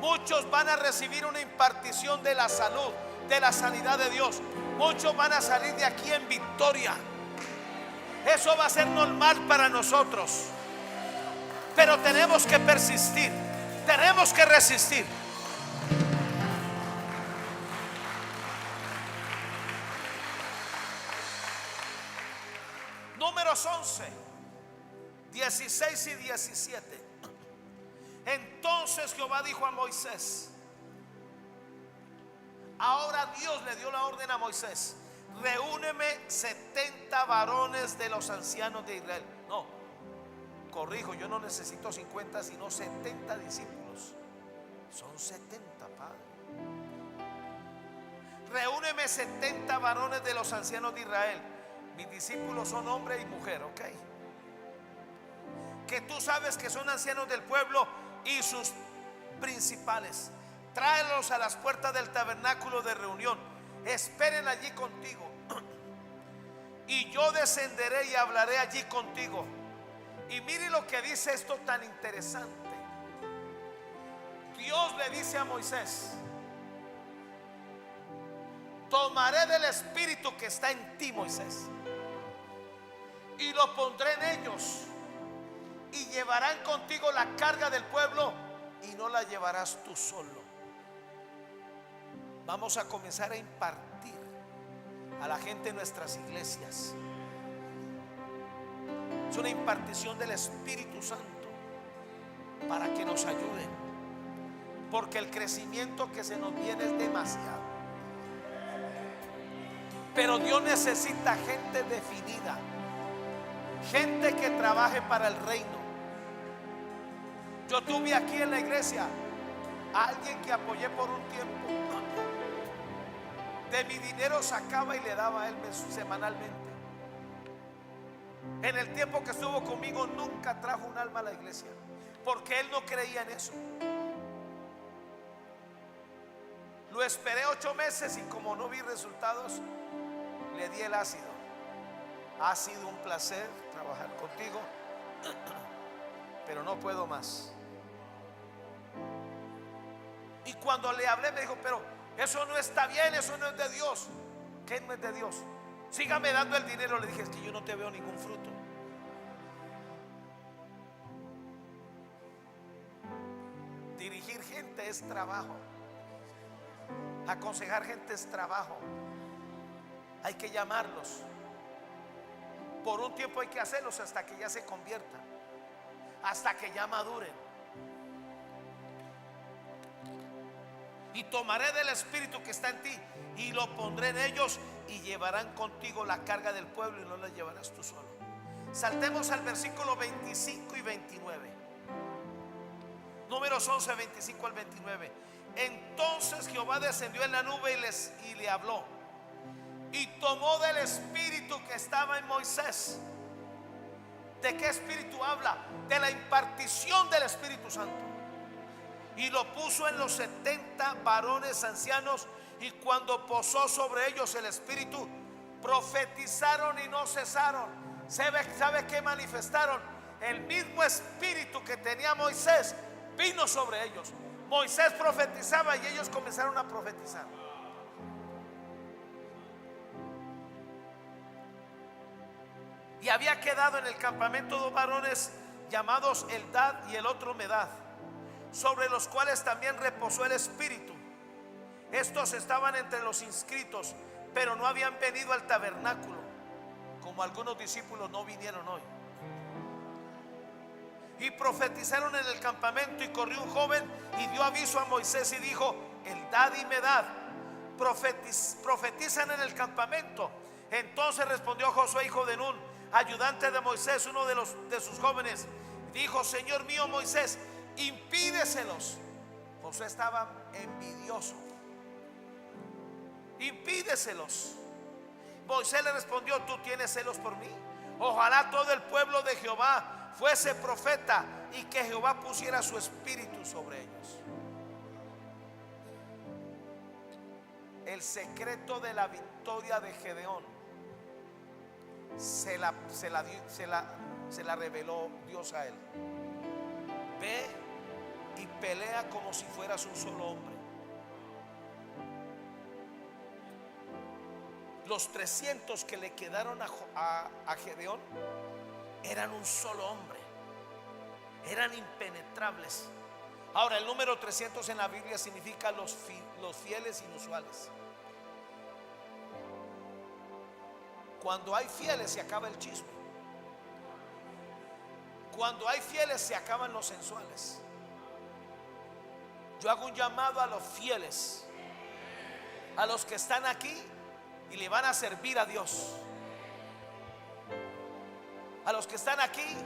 Muchos van a recibir una impartición de la salud, de la sanidad de Dios. Muchos van a salir de aquí en victoria. Eso va a ser normal para nosotros. Pero tenemos que persistir. Tenemos que resistir. Números 11, 16 y 17. Entonces Jehová dijo a Moisés. Ahora Dios le dio la orden a Moisés: reúneme 70 varones de los ancianos de Israel. No, corrijo, yo no necesito 50 sino 70 discípulos. Son 70, Padre. Reúneme 70 varones de los ancianos de Israel. Mis discípulos son hombre y mujer, ok. Que tú sabes que son ancianos del pueblo y sus principales. Tráelos a las puertas del tabernáculo de reunión. Esperen allí contigo. Y yo descenderé y hablaré allí contigo. Y mire lo que dice esto tan interesante. Dios le dice a Moisés: tomaré del espíritu que está en ti, Moisés, y lo pondré en ellos, y llevarán contigo la carga del pueblo, y no la llevarás tú solo. Vamos a comenzar a impartir a la gente en nuestras iglesias. Es una impartición del Espíritu Santo para que nos ayuden, porque el crecimiento que se nos viene es demasiado. Pero Dios necesita gente definida, gente que trabaje para el reino. Yo tuve aquí en la iglesia a alguien que apoyé por un tiempo. De mi dinero sacaba y le daba a él semanalmente. En el tiempo que estuvo conmigo nunca trajo un alma a la iglesia, porque él no creía en eso. Lo esperé 8 meses y como no vi resultados, le di el ácido. Ha sido un placer trabajar contigo, pero no puedo más. Y cuando le hablé me dijo: pero eso no está bien, eso no es de Dios. ¿Qué no es de Dios? Sígame dando el dinero. Le dije: es que yo no te veo ningún fruto. Dirigir gente es trabajo. Aconsejar gente es trabajo. Hay que llamarlos. Por un tiempo hay que hacerlos hasta que ya se conviertan, hasta que ya maduren. Y tomaré del espíritu que está en ti y lo pondré en ellos, y llevarán contigo la carga del pueblo, y no la llevarás tú solo. Saltemos al versículo 25 y 29. Números 11, 25 al 29. Entonces Jehová descendió en la nube y le habló, y tomó del espíritu que estaba en Moisés. ¿De qué espíritu habla? De la impartición del Espíritu Santo. Y lo puso en los 70 varones ancianos, y cuando posó sobre ellos el espíritu, profetizaron y no cesaron. ¿Sabe qué manifestaron? El mismo espíritu que tenía Moisés vino sobre ellos. Moisés profetizaba y ellos comenzaron a profetizar. Y había quedado en el campamento 2 varones llamados Eldad y el otro Medad. sobre los cuales también reposó el Espíritu. Estos estaban entre los inscritos, pero no habían venido al tabernáculo, como algunos discípulos no vinieron hoy. Y profetizaron en el campamento, y corrió un joven y dio aviso a Moisés y dijo: Eldad y Medad profetizan en el campamento. Entonces respondió Josué, hijo de Nun, ayudante de Moisés, uno de sus jóvenes, dijo: Señor mío Moisés, impídeselos. Josué estaba envidioso. Impídeselos. Moisés le respondió: ¿tú tienes celos por mí? Ojalá todo el pueblo de Jehová fuese profeta, y que Jehová pusiera su espíritu sobre ellos. El secreto de la victoria de Gedeón se la reveló Dios a él. Ve y pelea como si fueras un solo hombre. Los 300 que le quedaron a Gedeón eran un solo hombre, eran impenetrables. Ahora, el número 300 en la Biblia significa los fieles inusuales. Cuando hay fieles se acaba el chisme. Cuando hay fieles se acaban los sensuales. Yo hago un llamado a los fieles, a los que están aquí y le van a servir a Dios, a los que están aquí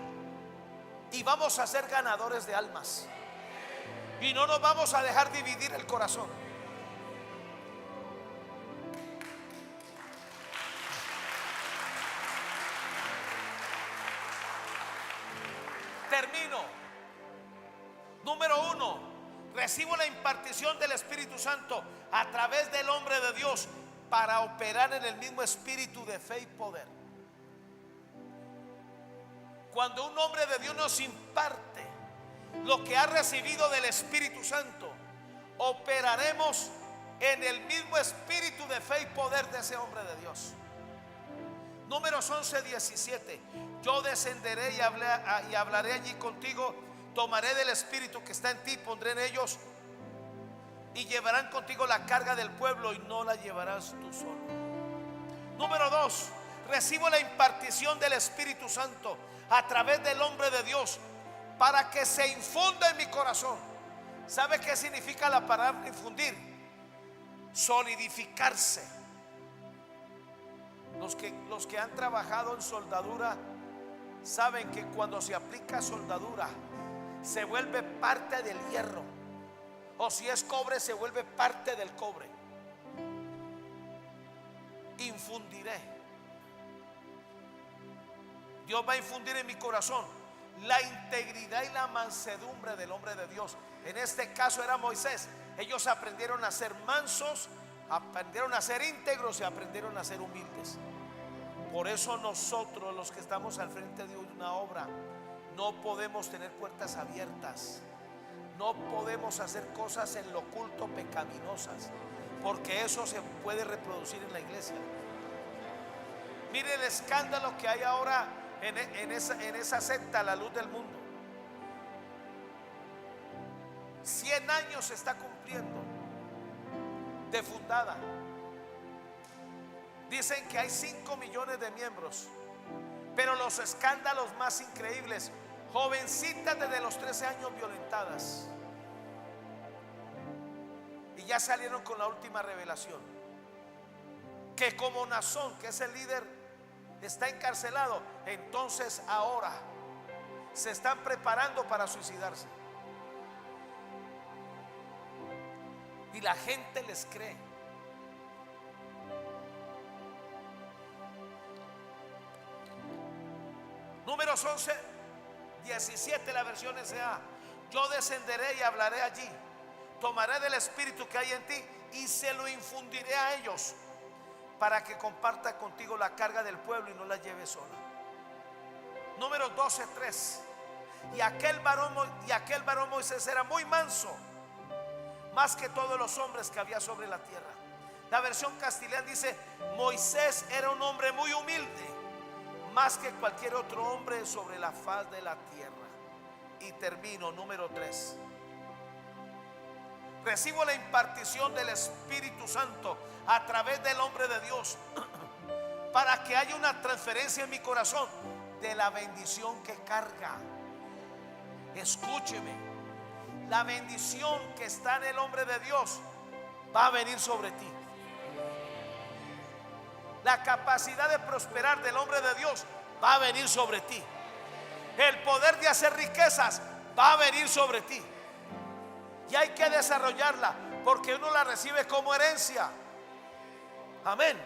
y vamos a ser ganadores de almas, y no nos vamos a dejar dividir el corazón. Termino. Número 1, recibo la impartición del Espíritu Santo a través del hombre de Dios para operar en el mismo espíritu de fe y poder. Cuando un hombre de Dios nos imparte lo que ha recibido del Espíritu Santo, operaremos en el mismo espíritu de fe y poder de ese hombre de Dios. Números 11:17. Yo descenderé y hablaré allí contigo, tomaré del espíritu que está en ti, pondré en ellos, y llevarán contigo la carga del pueblo, y no la llevarás tú solo. Número 2, recibo la impartición del Espíritu Santo a través del hombre de Dios para que se infunda en mi corazón. ¿Sabe qué significa la palabra infundir? Solidificarse. Los que han trabajado en soldadura saben que cuando se aplica soldadura se vuelve parte del hierro, o si es cobre se vuelve parte del cobre. Infundiré. Dios va a infundir en mi corazón la integridad y la mansedumbre del hombre de Dios. En este caso era Moisés. Ellos aprendieron a ser mansos, aprendieron a ser íntegros y aprendieron a ser humildes. Por eso nosotros, los que estamos al frente de una obra, no podemos tener puertas abiertas, no podemos hacer cosas en lo oculto pecaminosas, porque eso se puede reproducir en la iglesia. Mire el escándalo que hay ahora en esa secta, la luz del mundo. 100 años se está cumpliendo de fundada. Dicen que hay 5 millones de miembros, pero los escándalos más increíbles: jovencitas desde los 13 años violentadas, y ya salieron con la última revelación, que como Nazón, que es el líder, está encarcelado. Entonces ahora se están preparando para suicidarse, y la gente les cree. Números 11:17, la versión S.A. Yo descenderé y hablaré allí, tomaré del espíritu que hay en ti y se lo infundiré a ellos, para que comparta contigo la carga del pueblo y no la lleve sola. Números 12:3. Y aquel varón Moisés era muy manso, más que todos los hombres que había sobre la tierra. La versión castellana dice: Moisés era un hombre muy humilde, más que cualquier otro hombre sobre la faz de la tierra. Y termino, número 3. Recibo la impartición del Espíritu Santo a través del hombre de Dios para que haya una transferencia en mi corazón de la bendición que carga. Escúcheme, la bendición que está en el hombre de Dios va a venir sobre ti. La capacidad de prosperar del hombre de Dios va a venir sobre ti. El poder de hacer riquezas va a venir sobre ti. Y hay que desarrollarla porque uno la recibe como herencia. Amén.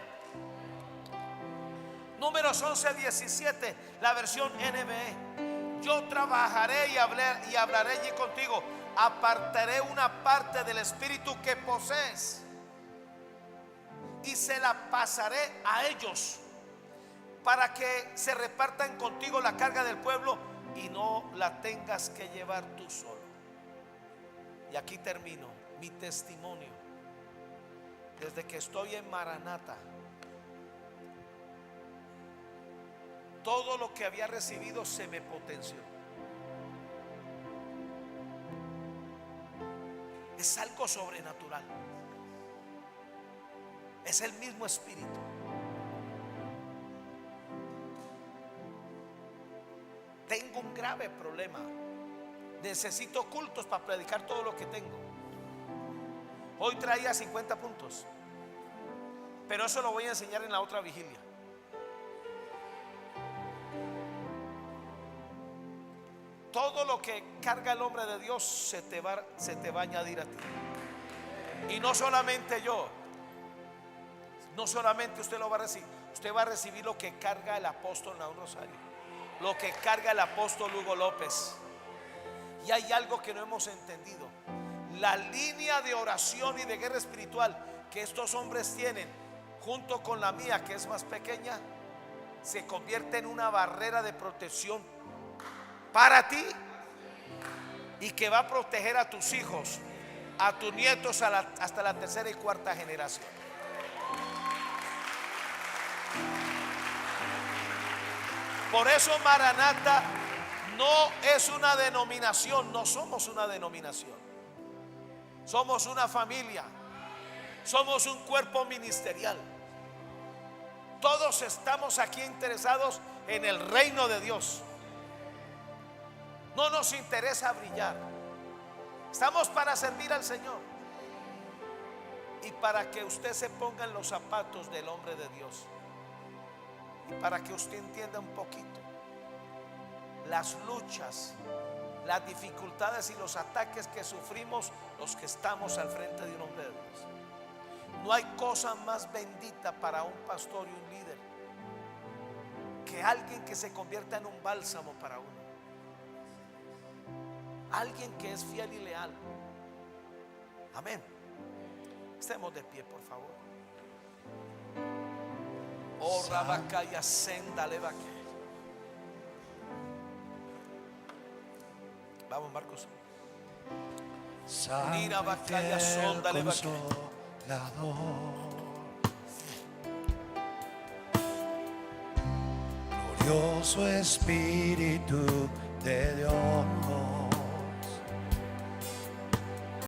Números 11:17, la versión NBE. Yo trabajaré y hablaré allí contigo. Apartaré una parte del espíritu que posees y se la pasaré a ellos para que se repartan contigo la carga del pueblo y no la tengas que llevar tú solo. Y aquí termino mi testimonio. Desde que estoy en Maranata, todo lo que había recibido se me potenció. Es algo sobrenatural. Es el mismo espíritu. Tengo un grave problema. Necesito cultos para predicar todo lo que tengo. Hoy traía 50 puntos, pero eso lo voy a enseñar en la otra vigilia. Todo lo que carga el hombre de Dios se te va a añadir a ti. Y no solamente yo, no solamente usted lo va a recibir, usted va a recibir lo que carga el apóstol Naúm Rosario, lo que carga el apóstol Hugo López. Y hay algo que no hemos entendido: la línea de oración y de guerra espiritual que estos hombres tienen, junto con la mía, que es más pequeña, se convierte en una barrera de protección para ti y que va a proteger a tus hijos, a tus nietos, hasta la tercera y cuarta generación. Por eso Maranata no es una denominación, no somos una denominación. Somos una familia, somos un cuerpo ministerial. Todos estamos aquí interesados en el reino de Dios. No nos interesa brillar. Estamos para servir al Señor y para que usted se ponga en los zapatos del hombre de Dios, y para que usted entienda un poquito las luchas, las dificultades y los ataques que sufrimos los que estamos al frente de un hombre de Dios. No hay cosa más bendita para un pastor y un líder que alguien que se convierta en un bálsamo para uno, alguien que es fiel y leal. Amén. Estemos de pie, por favor. Oh, Rabacaya, senda levaque. Vamos, Marcos. Mira, Bacaya, sonda levaque. Glorioso Espíritu